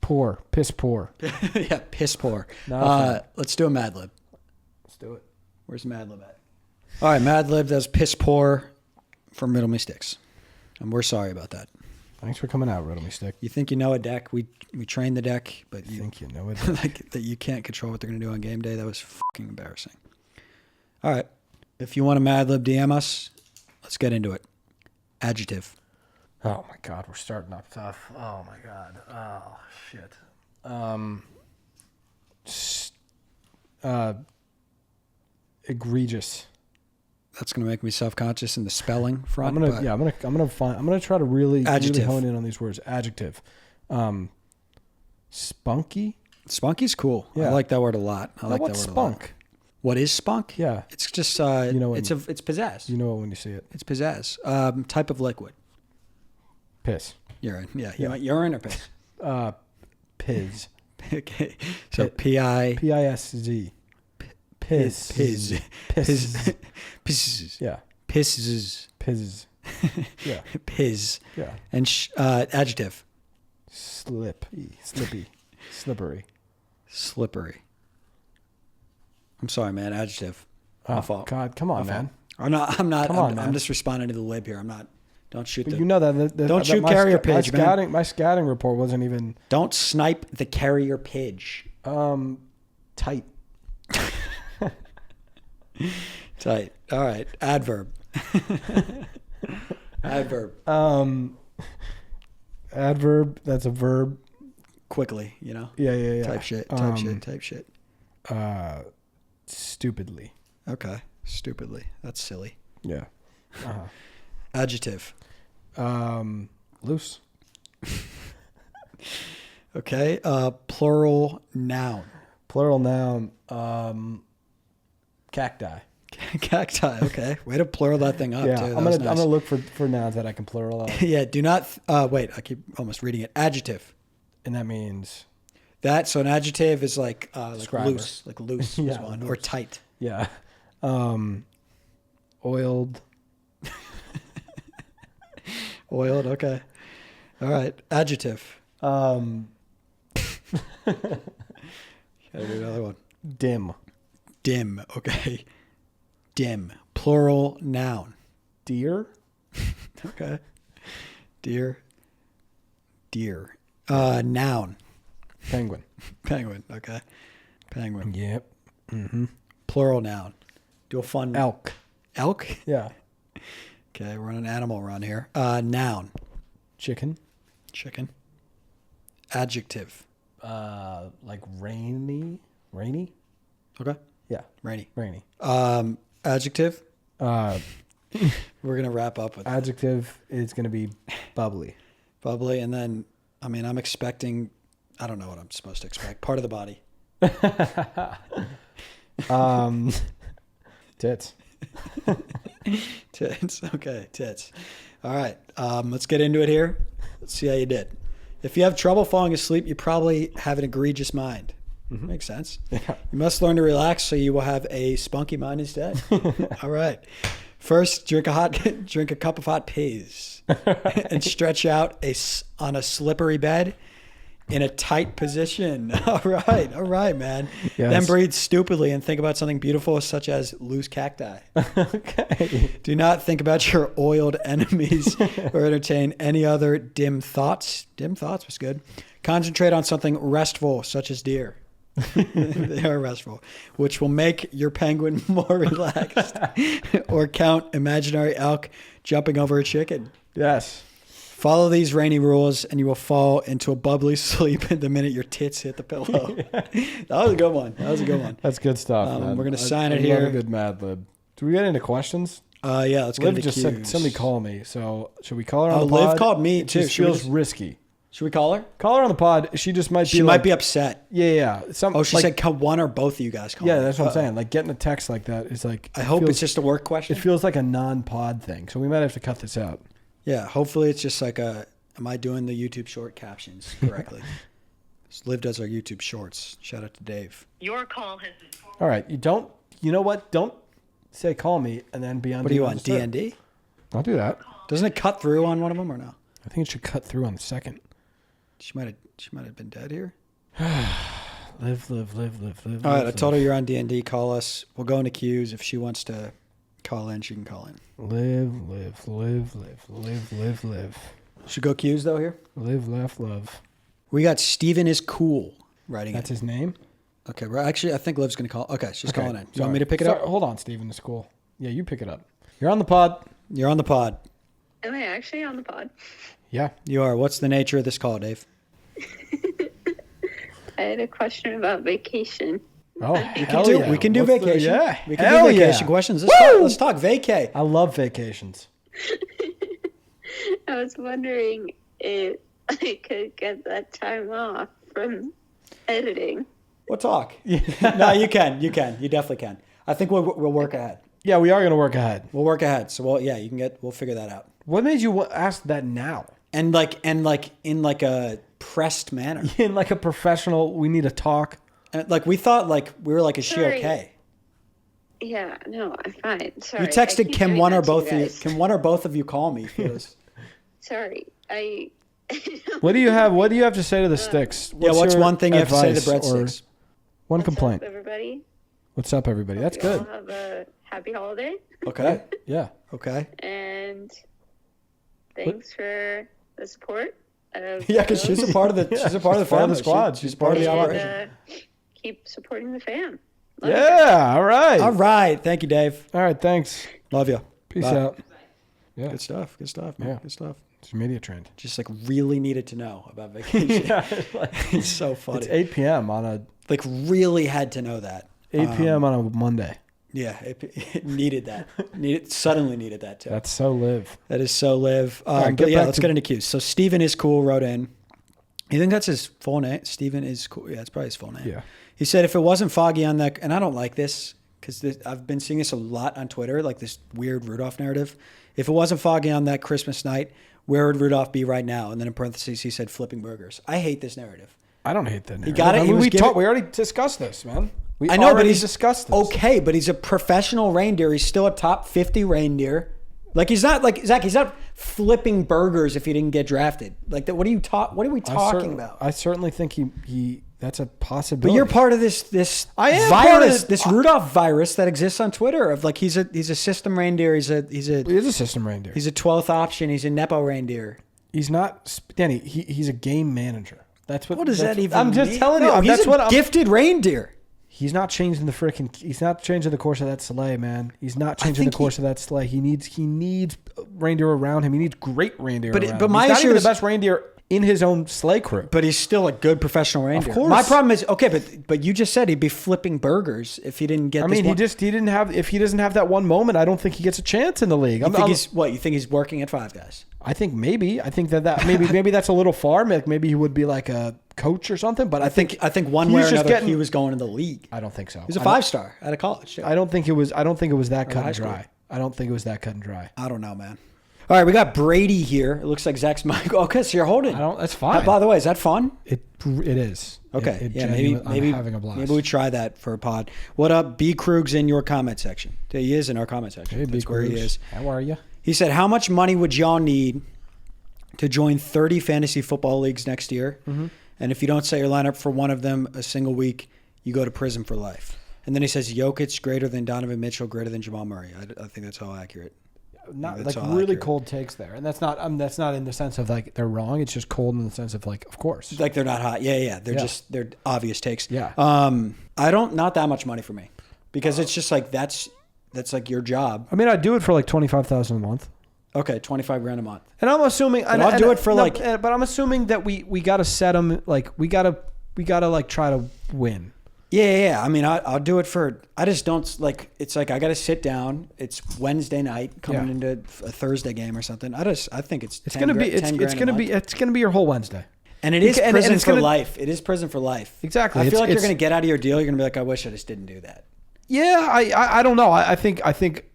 Poor. Piss poor. Yeah, piss poor. Let's do a Mad Lib. Let's do it. Where's Mad Lib at? All right, Mad Lib does piss poor from Riddle Me Sticks. And we're sorry about that. Thanks for coming out, Riddle Me Stick. You think you know a deck? We train the deck, but you think you know it. Like that you can't control what they're going to do on game day. That was fucking embarrassing. All right. If you want a Mad Lib, DM us. Let's get into it. Adjective. Oh my God, we're starting off tough. Oh my God. Oh shit. Egregious. That's gonna make me self-conscious in the spelling front. I'm gonna try to really hone in on these words. Adjective. Spunky. Spunky's cool. Yeah. I like that word a lot. I like that word spunk? a lot. What is spunk? Yeah. It's just it's pizzazz. You know it when you see it. It's pizzazz. Type of liquid. Piss. Urine. Yeah. You want urine or piss? Piz. Okay. So P-I-P-I-S-Z. Piss. Piss. Piss. Piss. Yeah. Pisses. Piz. Yeah. Piz. Yeah. And adjective. Slippy. Slippery. Slippery. I'm sorry, man. Adjective. My fault. God, come on, man. I'm not. Come on, man. I'm just responding to the lib here. I'm not. Don't shoot. But you know that. Don't shoot carrier pigeon, man. My scouting report wasn't even. Don't snipe the carrier pigeon. Tight. Tight. All right. Adverb. Adverb. Adverb. That's a verb. Quickly, you know. Yeah. Type shit. Type shit. Stupidly. Okay. Stupidly. That's silly. Yeah. Adjective. Loose. Okay. Plural noun. Plural noun. Cacti. Cacti. Okay. Way to plural that thing up. Yeah. Too. I'm gonna look for nouns that I can plural out. Yeah. Do not. Wait. I keep almost reading it. Adjective. And that means So an adjective is like loose, Yeah, is one, loose. or tight. Yeah. Oiled. Oiled. Okay. All right. Adjective. Gotta do another one. Dim. Dim. Okay. Dim. Plural noun. Deer. Okay. Deer. Noun. Penguin. Penguin. Okay. Penguin. Yep. Mm-hmm. Plural noun. Do a fun. Elk. Elk? Yeah. Okay, we're on an animal run here. Noun. Chicken. Chicken. Adjective. Like rainy. Rainy. Okay. Yeah. Rainy. Rainy. Adjective. Uh, We're gonna wrap up with adjective is gonna be bubbly. bubbly, and then I'm expecting. I don't know what I'm supposed to expect. Part of the body. Tits. Tits. Okay, tits. All right. Let's get into it here. Let's see how you did. If you have trouble falling asleep, you probably have an egregious mind. Mm-hmm. Makes sense. Yeah. You must learn to relax so you will have a spunky mind instead. All right. First, drink a cup of hot peas and stretch out on a slippery bed in a tight position. All right, man. Yes. Then breathe stupidly and think about something beautiful such as loose cacti. Okay. Do not think about your oiled enemies or entertain any other dim thoughts. Dim thoughts was good. Concentrate on something restful such as deer. They are restful, which will make your penguin more relaxed. Or count imaginary elk jumping over a chicken. Yes. Follow these rainy rules and you will fall into a bubbly sleep the minute your tits hit the pillow. That was a good one. That's good stuff. We're going to sign it here. Love a good Mad Lib. Do we get into questions? Yeah, let's get Liv into just cues. said somebody call me. So should we call her on the pod? Liv called me too. It feels risky. Should we call her? Call her on the pod. She just might be. She might be upset. Yeah. She said one or both of you guys call. Yeah, that's what I'm saying. Like getting a text like that is like. I hope it's just a work question. It feels like a non-pod thing, so we might have to cut this out. Yeah, hopefully it's just like am I doing the YouTube short captions correctly? Liv does our YouTube shorts. Shout out to Dave. Your call has. All right, you know what? Don't say call me and then be on. What do you want? DND? I'll do that. Doesn't it cut through on one of them or no? I think it should cut through on the second. She might have been dead here. Live. All right, I told her you're on D&D. Call us. We'll go into queues. If she wants to call in, she can call in. Live. Should go queues though here. Live, laugh, love. We got Steven is cool writing. That's his name. Okay, well, actually, I think Liv's gonna call. Okay, she's calling in. You want me to pick it up? Hold on, Steven is cool. Yeah, you pick it up. You're on the pod. You're on the pod. Am I actually on the pod? Yeah, you are. What's the nature of this call, Dave? I had a question about vacation. Oh, we can do vacation. We can do vacation questions. Let's talk vacay. I love vacations. I was wondering if I could get that time off from editing. We'll talk. No, you can. You definitely can. I think we'll work ahead. Yeah, we are going to work ahead. We'll work ahead. So we'll figure that out. What made you ask that now? And in like a pressed manner. In like a professional, we need to talk. And we thought we were is she okay? Yeah, no, I'm fine. Sorry. You texted can one or both of you? Can one or both of you call me? Sorry, What do you have to say to the sticks? What's one thing you have to say to the breadsticks? One complaint. What's up, everybody? What's up, everybody? That's good. All have a happy holiday. Okay. Yeah. Okay. And thanks for the support. Yeah, because she's a part of the family. Squad. She's part of the operation. Keep supporting the fam. Love you. All right. All right. Thank you, Dave. All right. Thanks. Love you. Peace out. Yeah. Good stuff, man. Yeah. Good stuff. It's a media trend. Just really needed to know about vacation. Yeah, it's so funny. It's 8 p.m. on a Like really had to know that. 8 p.m. on a Monday. Yeah, it needed that. Suddenly needed that too. That's so live. That is so live. Right, but yeah, let's get into cues. So Steven is cool wrote in. You think that's his full name? Steven is cool. Yeah, that's probably his full name. Yeah. He said if it wasn't foggy on that, and I don't like this because I've been seeing this a lot on Twitter, like this weird Rudolph narrative. If it wasn't foggy on that Christmas night, where would Rudolph be right now? And then in parentheses, he said flipping burgers. I hate this narrative. I don't hate that narrative. He got it. I mean, we already discussed this, man. I know, but he's discussed this. Okay, but he's a professional reindeer. He's still a top 50 reindeer. Like he's not like Zach. He's not flipping burgers if he didn't get drafted. Like that. What are we talking about? I certainly think he. That's a possibility. But you're part of this I am virus, this Rudolph virus that exists on Twitter. Of like he's a system reindeer. He is a system reindeer. He's a 12th option. He's a nepo reindeer. He's not Danny. He's a game manager. That's what. What does that even? I'm just telling you. He's a gifted reindeer. He's not changing the freaking. He's not changing the course of that sleigh, man. He's not changing the course of that sleigh. He needs reindeer around him. He needs great reindeer around him. But my he's not issue even is the best reindeer in his own sleigh crew. But he's still a good professional reindeer. Of course. My problem is but you just said he'd be flipping burgers if he didn't get. He didn't have. If he doesn't have that one moment, I don't think he gets a chance in the league. You think he's working at Five Guys? I think maybe. I think that maybe that's a little far. Maybe he would be like a coach or something. But I think one way or another he was going to the league. I don't think so. He's a 5-star out of college. Too. I don't think it was that cut and dry. I don't think it was that cut and dry. I don't know, man. All right, we got Brady here. It looks like Zach's mic. Okay, so you're holding. That's fine. By the way, is that fun? It is. Okay. Maybe I'm having a blast. Maybe we try that for a pod. What up? B. Krug's in your comment section. He is in our comment section. Hey, That's where he is. How are you? He said, how much money would y'all need to join 30 fantasy football leagues next year? Mm-hmm. And if you don't set your lineup for one of them a single week, you go to prison for life. And then he says, Jokic greater than Donovan Mitchell, greater than Jamal Murray. I think that's all accurate. Not like really accurate. Cold takes there, and that's not in the sense of like they're wrong. It's just cold in the sense of like, of course, like they're not hot. Yeah. They're obvious takes. Yeah. Not that much money for me, because it's just like that's like your job. I mean, I'd do it for like $25,000 a month. Okay, $25,000 a month. And I'm assuming, I'll do it for but I'm assuming that we got to set them like we gotta like try to win. Yeah. I mean, I'll do it for. I just don't like. It's like I got to sit down. It's Wednesday night coming into a Thursday game or something. I think it's gonna be your whole Wednesday. And it is prison for life. It is prison for life. Exactly. I feel like you're gonna get out of your deal. You're gonna be like, I wish I just didn't do that. Yeah, I don't know. I think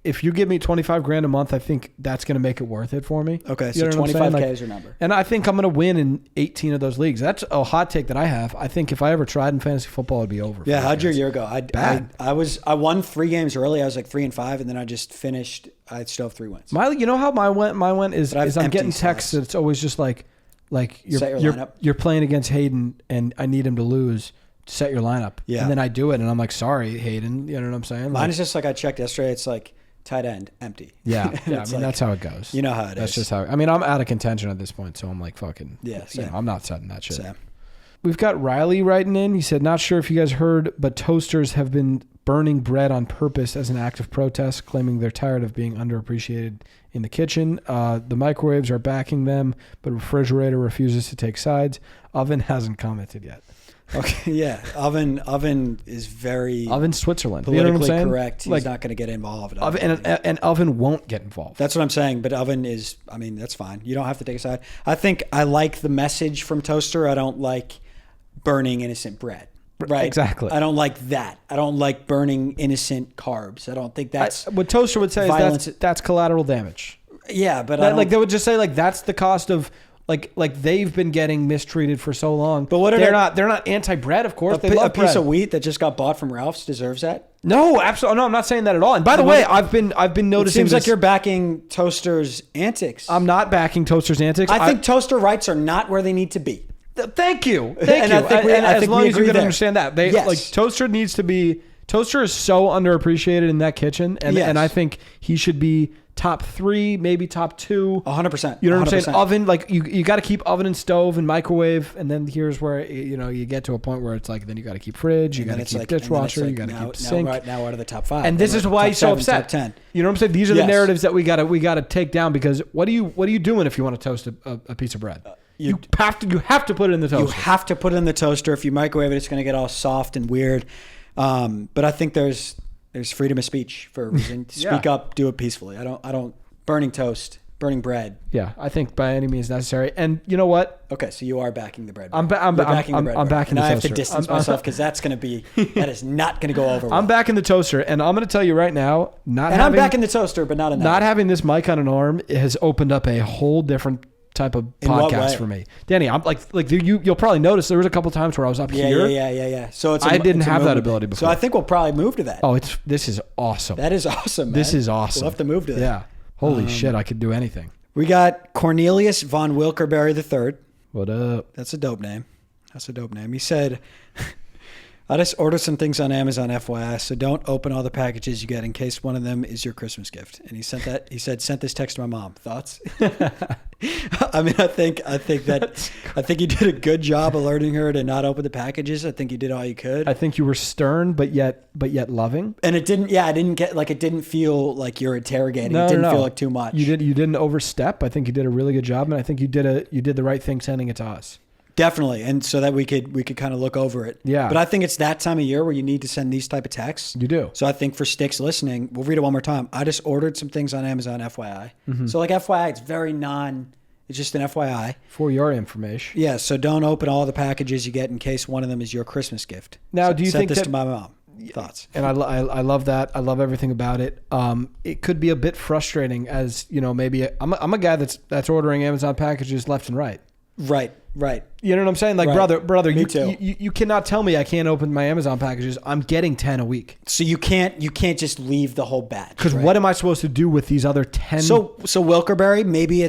if you give me $25,000 a month, I think that's going to make it worth it for me. Okay, so $25K is your number. And I think I'm going to win in 18 of those leagues. That's a hot take that I have. I think if I ever tried in fantasy football, it'd be over. Yeah, how'd your year go? I won 3 games early. I was like 3-5, and then I just finished. I still have 3 wins. You know how my went is I'm getting texts that it's always just like you're playing against Hayden, and I need him to lose. Set your lineup. Yeah. And then I do it and I'm like, sorry, Hayden. You know what I'm saying? Mine is just like I checked yesterday. It's like tight end, empty. Yeah. I mean, that's how it goes. You know how it is. That's just how, I mean, I'm out of contention at this point. So I'm like, fucking, same. I'm not setting that shit. Same. We've got Riley writing in. He said, not sure if you guys heard, but toasters have been burning bread on purpose as an act of protest, claiming they're tired of being underappreciated in the kitchen. The microwaves are backing them, but refrigerator refuses to take sides. Oven hasn't commented yet. Okay, yeah. Oven is very Oven's Switzerland. Politically correct. He's not going to get involved. And Oven won't get involved. That's what I'm saying. But Oven is, I mean, that's fine. You don't have to take a side. I think I like the message from Toaster. I don't like burning innocent bread. Right? Exactly. I don't like that. I don't like burning innocent carbs. I don't think that's what Toaster would say violence. Is that's collateral damage. Yeah, but they would just say like that's the cost of. Like they've been getting mistreated for so long. But they're not anti-bread, of course. A piece of wheat that just got bought from Ralph's deserves that? No, absolutely. No, I'm not saying that at all. And by the way, I've been noticing. It seems like you're backing Toaster's antics. I'm not backing Toaster's antics. I think Toaster rights are not where they need to be. Thank you. As long as you can understand that, Toaster needs to be. Toaster is so underappreciated in that kitchen, and I think he should be top 3, maybe top 2. 100%. You know what I'm saying? Oven, like you got to keep oven and stove and microwave, and then here's where you get to a point where it's like then you got to keep fridge, you got to keep dishwasher, you got to keep sink. Now out of the top 5, and this is why he's so upset. Top 10. You know what I'm saying? These are the narratives that we got to take down because what are you doing if you want to toast a piece of bread? You have to put it in the toaster. You have to put it in the toaster. If you microwave it, it's going to get all soft and weird. But I think there's freedom of speech for a reason. Speak up, do it peacefully. I don't burning toast, burning bread. Yeah, I think by any means necessary. And you know what? Okay, so you are backing the bread. I'm backing the toaster. And I have to distance myself because that is not going to go over well. I'm backing the toaster, and I'm going to tell you right now, I'm backing the toaster, but not enough. Not having this mic on an arm has opened up a whole different type of podcast for me. Danny, I'm like you'll probably notice there was a couple times where I was up here. Yeah. So I didn't have that ability before. So I think we'll probably move to that. Oh, this is awesome. That is awesome, man. This is awesome. We'll have to move to that. Yeah. Holy shit, I could do anything. We got Cornelius von Wilkerberry III. What up? That's a dope name. He said, I just ordered some things on Amazon, FYI, so don't open all the packages you get in case one of them is your Christmas gift. And he said, sent this text to my mom. Thoughts? I mean, I think you did a good job alerting her to not open the packages. I think you did all you could. I think you were stern, but yet loving. And it didn't feel like you're interrogating. It didn't feel like too much. You didn't overstep. I think you did a really good job, and I think you did the right thing sending it to us. Definitely, and so that we could kind of look over it. Yeah. But I think it's that time of year where you need to send these type of texts. You do. So I think for Sticks listening, we'll read it one more time. I just ordered some things on Amazon, FYI. Mm-hmm. So like FYI, it's just an FYI. For your information. Yeah, so don't open all the packages you get in case one of them is your Christmas gift. Now, do you think this to my mom? Thoughts? And I love that. I love everything about it. It could be a bit frustrating as, maybe I'm a guy that's ordering Amazon packages left and right. Right. You know what I'm saying? Like, right. brother, Me too. You cannot tell me I can't open my Amazon packages. I'm getting 10 a week. So you can't just leave the whole batch. Because what am I supposed to do with these other 10? So Wilkerberry, maybe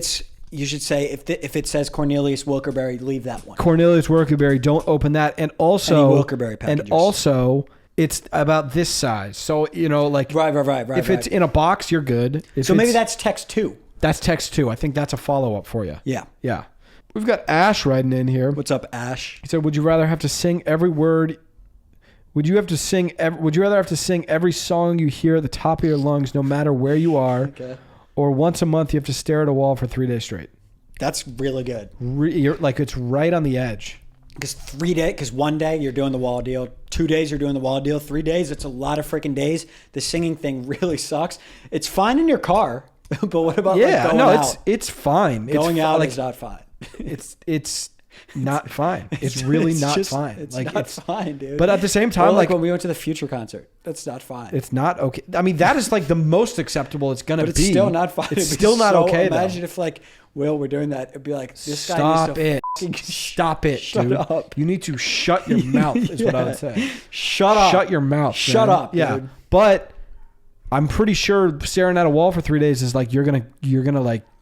you should say if it says Cornelius Wilkerberry, leave that one. Cornelius Wilkerberry, don't open that. And also any Wilkerberry packages. And also it's about this size. So, right. If it's in a box, you're good. So maybe that's text 2. That's text 2. I think that's a follow-up for you. Yeah. We've got Ash writing in here. What's up, Ash? He said, would you rather have to sing every word? Would you rather have to sing every song you hear at the top of your lungs, no matter where you are? Okay. Or once a month you have to stare at a wall for 3 days straight? That's really good. You're it's right on the edge. Because 1 day you're doing the wall deal, 2 days you're doing the wall deal, 3 days it's a lot of freaking days. The singing thing really sucks. It's fine in your car, but what about going out? It's fine. Going out is not fine. It's not fine. It's really not fine. It's not fine, dude. But at the same time, like when we went to the Future concert, that's not fine. It's not okay. I mean, that is like the most acceptable it's going to be. But it's still not fine. It's still not okay. Imagine if we're doing that. It'd be like, this guy Stop needs it. Stop it, shut dude. up. You need to shut your mouth is what I would say. Shut up. Shut your mouth. Shut man. up, yeah. dude. But I'm pretty sure staring at a wall for 3 days is like you're gonna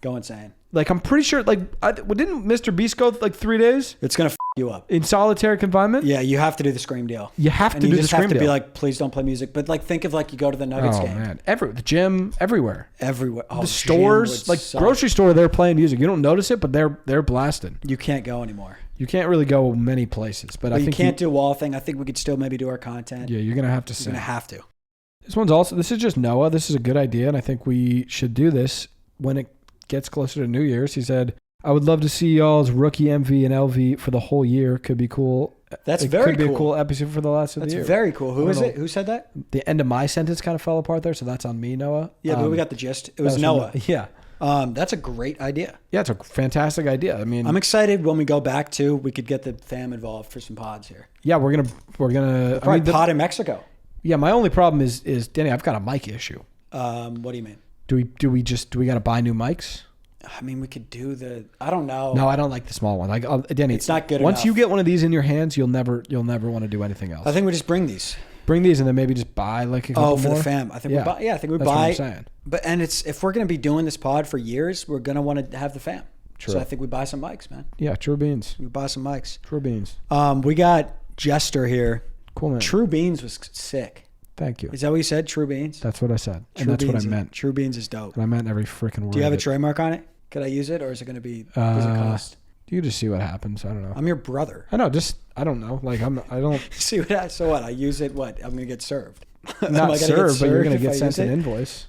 go insane. Like, I'm pretty sure, didn't Mr. Beast go 3 days? It's going to you up. In solitary confinement? Yeah, you have to do the scream deal. You have to do the scream deal. You just have to be like, please don't play music. But think of you go to the Nuggets game. Oh, man. The gym, everywhere. Everywhere. Oh, the stores, grocery store, they're playing music. You don't notice it, but they're blasting. You can't go anymore. You can't really go many places. But I think you can't do a wall thing. I think we could still maybe do our content. Yeah, you're going to have to sing. You're going to have to. This is just Noah. This is a good idea, and I think we should do this when it gets closer to New Year's. He said, I would love to see y'all's rookie MV and LV for the whole year. Could be cool. That's very cool. Could be a cool episode for the last of the year. That's very cool. Who is it? Who said that? The end of my sentence kind of fell apart there, so that's on me, Noah. Yeah, but we got the gist. It was Noah. Yeah. That's a great idea. Yeah, it's a fantastic idea. I mean, I'm excited when we go back to, we could get the fam involved for some pods here. Yeah, we're gonna probably pod in Mexico. Yeah, my only problem is Danny, I've got a mic issue. What do you mean? Do we got to buy new mics? I mean, we could do I don't know. No, I don't like the small one. Danny, it's not good once enough. you get one of these in your hands, you'll never want to do anything else. I think we just bring these. Bring these and then maybe just buy a couple for more. The fam. I think we buy. Yeah, I think we That's buy. What I'm saying. But if we're gonna be doing this pod for years, we're gonna want to have the fam. True. So I think we buy some mics, man. Yeah, true beans. We buy some mics. True beans. We got Jester here. Cool, man. True Beans was sick. Thank you. Is that what you said? True Beans? That's what I said. And that's what I meant. True Beans is dope. And I meant every freaking word. Do you have a trademark on it? Could I use it, or is it going to be, does it cost? You just see what happens. I don't know. I'm your brother. I know. I don't know. I don't. See what so what? I use it, what? I'm going to get served. Not served, but you're going to get sent an invoice.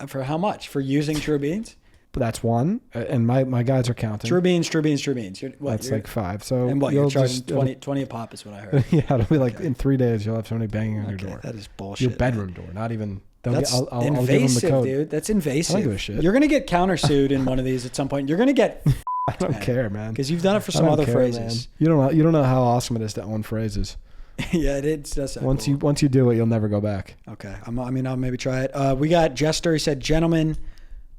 For how much? For using True Beans? That's one, and my guys are counting. True beans. That's like 5. So and what you're charging 20 a pop is what I heard. Yeah, it'll be like in 3 days you'll have somebody banging on your door. That is bullshit. Your bedroom door, not even. That's I'll invasive, give them the code. dude. That's invasive. I don't give a shit. You're gonna get countersued in one of these at some point. You're gonna get. I don't care, man. Because you've done it for some other phrases. Man. You don't know how awesome it is to own phrases. Yeah, it is. That's once cool. you do it, you'll never go back. Okay. I'll maybe try it. We got Jester. He said, "Gentlemen,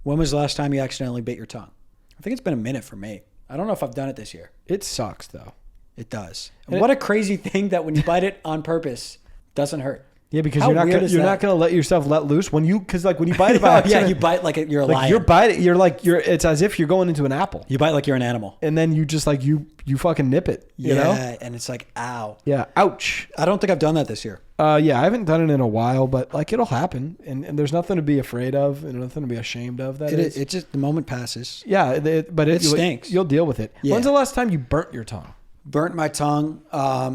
when was the last time you accidentally bit your tongue?" I think it's been a minute for me. I don't know if I've done it this year. It sucks though. It does. And what a crazy thing that when you bite it on purpose, doesn't hurt. Yeah, because you're not gonna let yourself let loose when you bite it by accident. Yeah, you bite like you're a lion. It's as if you're going into an apple. You bite like you're an animal, and then you just you fucking nip it. You know? And it's like ow. Yeah, ouch. I don't think I've done that this year. Yeah, I haven't done it in a while, but it'll happen, and there's nothing to be afraid of, and nothing to be ashamed of. It just the moment passes. Yeah, but it stinks. You'll deal with it. Yeah. When's the last time you burnt your tongue? Burnt my tongue.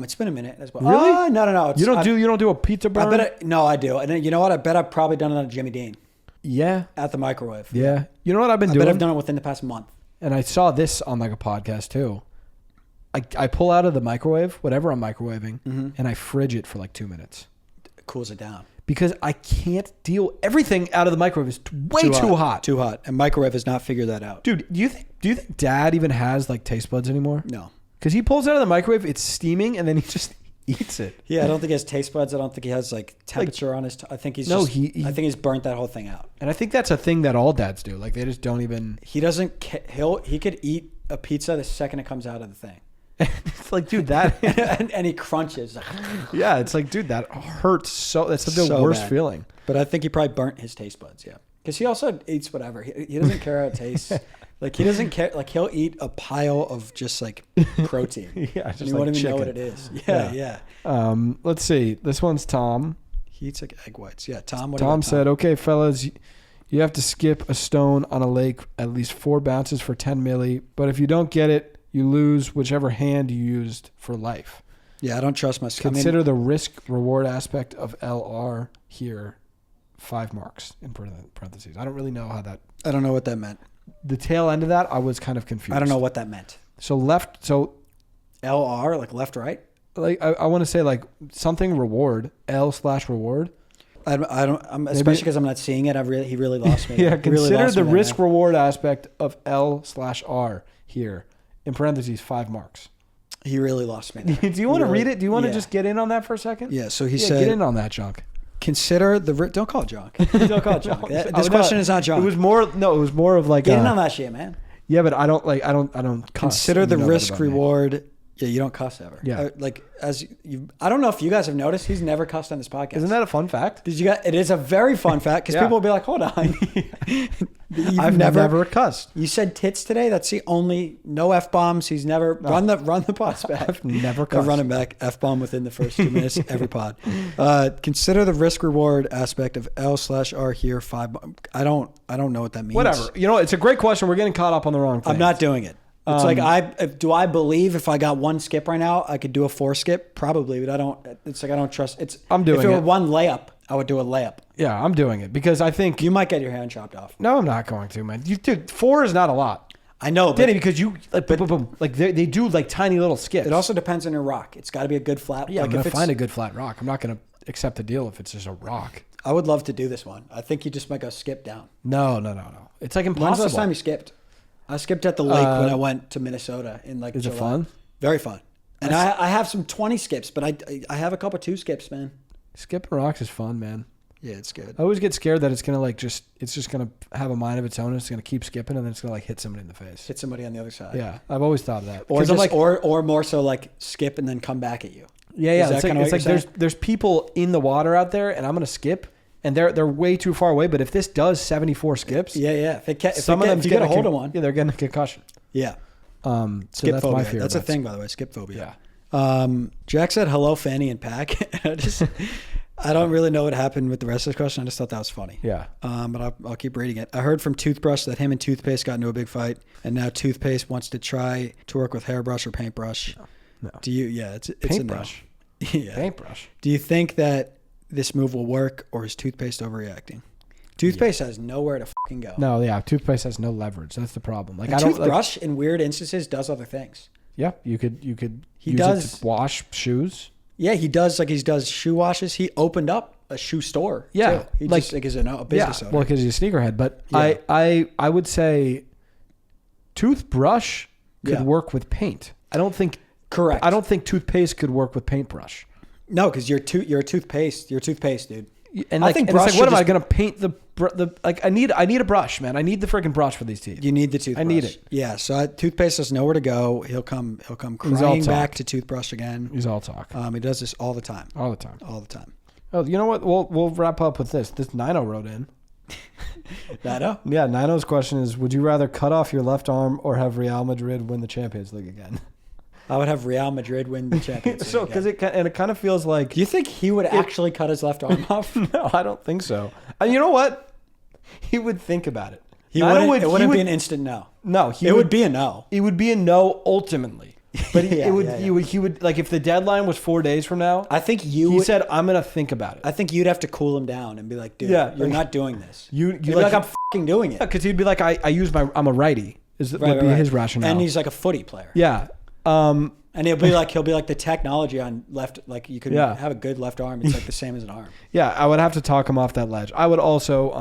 It's been a minute as well. Really? No. You don't do a pizza burn? No, I do. And you know what? I bet I've probably done it on a Jimmy Dean. Yeah. At the microwave. Yeah. You know what I've been doing? I bet I've done it within the past month. And I saw this on a podcast too. I pull out of the microwave, whatever I'm microwaving, and I fridge it for 2 minutes. It cools it down. Because I can't deal. Everything out of the microwave is way too hot. Too hot. And microwave has not figured that out. Dude, do you think Dad even has taste buds anymore? No. Because he pulls it out of the microwave, it's steaming, and then he just eats it. Yeah, I don't think he has taste buds. I don't think he has temperature on his. I think he's I think he's burnt that whole thing out. And I think that's a thing that all dads do. They just don't even. He doesn't. He could eat a pizza the second it comes out of the thing. It's dude, that and he crunches. Yeah, it's dude, that hurts so. That's the worst feeling. But I think he probably burnt his taste buds. Yeah, because he also eats whatever. He doesn't care how it tastes. He doesn't care. He'll eat a pile of just protein. Yeah, just and you won't even know what it is. Yeah. Let's see. This one's Tom. He eats egg whites. Yeah, Tom. Tom said, "Okay, fellas, you have to skip a stone on a lake at least 4 bounces for 10 milli. But if you don't get it, you lose whichever hand you used for life." Yeah, I don't trust myself. Consider the risk-reward aspect of LR here. 5 marks in parentheses. I don't really know how that. I don't know what that meant. The tail end of that, I was kind of confused. I don't know what that meant. So LR, left, right? I want to say something reward, L/reward. I don't, especially because I'm not seeing it. He really lost me. Yeah, consider the risk reward aspect of L/R here. In parentheses, 5 marks. He really lost me. Do you want to read it? Do you want to just get in on that for a second? Yeah, so he said... get in on that, junk. Consider the... Don't call it junk. Don't call it junk. This question is not junk. It was more of get in on that shit, man. Yeah, but I don't cuss. Consider the risk reward... Yeah, you don't cuss ever. Yeah. I don't know if you guys have noticed, he's never cussed on this podcast. Isn't that a fun fact? It is a very fun fact because people will be like, hold on. I've never cussed. You said tits today? That's the only, no F-bombs. He's never, run the pods back. I've never cussed. Running back, F-bomb within the first 2 minutes, every pod. Consider the risk reward aspect of L/R here, 5. I don't know what that means. Whatever. It's a great question. We're getting caught up on the wrong thing. I'm not doing it. It's do I believe if I got 1 skip right now, I could do a 4 skip? Probably, but I don't trust. I'm doing it. If it were 1 layup, I would do a layup. Yeah, I'm doing it because I think you might get your hand chopped off. No, I'm not going to, man. Dude, 4 is not a lot. I know, Danny, because you boom, boom, they do tiny little skips. It also depends on your rock. It's got to be a good flat. Yeah, I'm gonna find a good flat rock. I'm not gonna accept the deal if it's just a rock. I would love to do this one. I think you just might go skip down. No. It's impossible. When's the last time you skipped? I skipped at the lake when I went to Minnesota in Is July. It fun? Very fun. And I have some 20 skips, but I have a couple 2 skips, man. Skipping rocks is fun, man. Yeah, it's good. I always get scared that it's gonna it's just gonna have a mind of its own. And it's gonna keep skipping, and then it's gonna hit somebody in the face. Hit somebody on the other side. Yeah, I've always thought of that. Or more so skip and then come back at you. Yeah. There's people in the water out there, and I'm gonna skip. And they're way too far away. But if this does 74 skips, yeah. If you get a hold of one, yeah, they're getting a concussion. Yeah. So skip that's phobia. my fear. That's a thing, by the way. Skip phobia. Yeah. Jack said hello, Fanny and Pack. I don't really know what happened with the rest of this question. I just thought that was funny. Yeah. But I'll keep reading it. I heard from Toothbrush that him and Toothpaste got into a big fight, and now Toothpaste wants to try to work with hairbrush or paintbrush. No. Do you? Yeah, it's paintbrush. Yeah. Paintbrush. Do you think that this move will work, or is Toothpaste overreacting? Toothpaste has nowhere to fucking go. No, yeah, toothpaste has no leverage. That's the problem. Like, a toothbrush in weird instances does other things. Yeah, you could use it to wash shoes. Yeah, he does. Like, he does shoe washes. He opened up a shoe store. Yeah, too. He just is a business owner. Well, because he's a sneakerhead. But I would say toothbrush could work with paint. I don't think. Correct. I don't think toothpaste could work with paintbrush. No, because you're a toothpaste, dude. And I think what am I going to paint the like? I need a brush, man. I need the freaking brush for these teeth. You need the toothbrush. I need it. Yeah. So toothpaste has nowhere to go. He'll come crying back to toothbrush again. He's all talk. He does this all the time. All the time. All the time. Oh, you know what? We'll wrap up with this. This Nino wrote in. Nino? Yeah. Nino's question is: would you rather cut off your left arm or have Real Madrid win the Champions League again? I would have Real Madrid win the Champions League. So, because it kind of feels like. Do you think he would actually cut his left arm off? No, I don't think so. You know what? He would think about it. It wouldn't be an instant no. No, it would be a no. It would be a no ultimately. But he would like if the deadline was 4 days from now. I think he said, "I'm gonna think about it." I think you'd have to cool him down and be like, "Dude, you're not doing this." You'd be like, "I'm fucking doing it." Because he'd be like, I'm a righty." Would be his rationale. And he's like a footy player. Yeah. And he'll be like the technology on left. Like you could have a good left arm. It's like the same as an arm. Yeah, I would have to talk him off that ledge. I would also,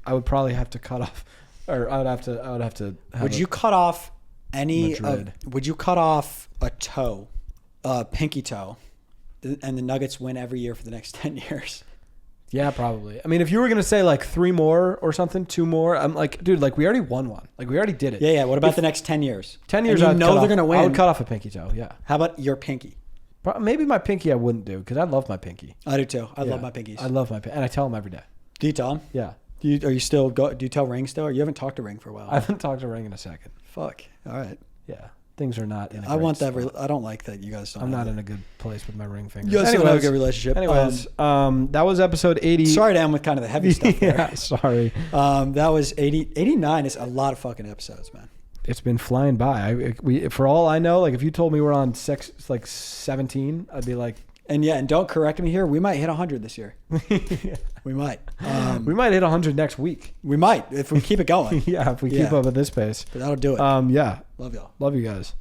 I would probably have to cut off, or I would have to. Would you cut off would you cut off a toe, pinky toe, and the Nuggets win every year for the next 10 years? Yeah, probably. I mean, if you were gonna say like 3 more or something, 2 more, I'm like, dude, like we already won one. Like we already did it. Yeah. What about the next 10 years? 10 years, they're gonna win. I would cut off a pinky toe. Yeah. How about your pinky? Maybe my pinky I wouldn't do because I love my pinky. I do too. I love my pinkies. I love my pinky, and I tell him every day. Do you tell him? Yeah. Do you tell Ring still? Or you haven't talked to Ring for a while. I haven't talked to Ring in a second. Fuck. All right. Yeah. Things are not. I want that. I don't like that you guys don't. I'm not in a good place with my ring finger. You guys don't have a good relationship. Anyways, that was episode 80. Sorry to end with kind of the heavy stuff there. Yeah, sorry. That was 89 is a lot of fucking episodes, man. It's been flying by. For all I know, like if you told me we're on 17, I'd be like. And don't correct me here. We might hit 100 this year. Yeah. We might. We might hit 100 next week. We might if we keep it going. Yeah, if we keep up at this pace. But that'll do it. Yeah. Love y'all. Love you guys.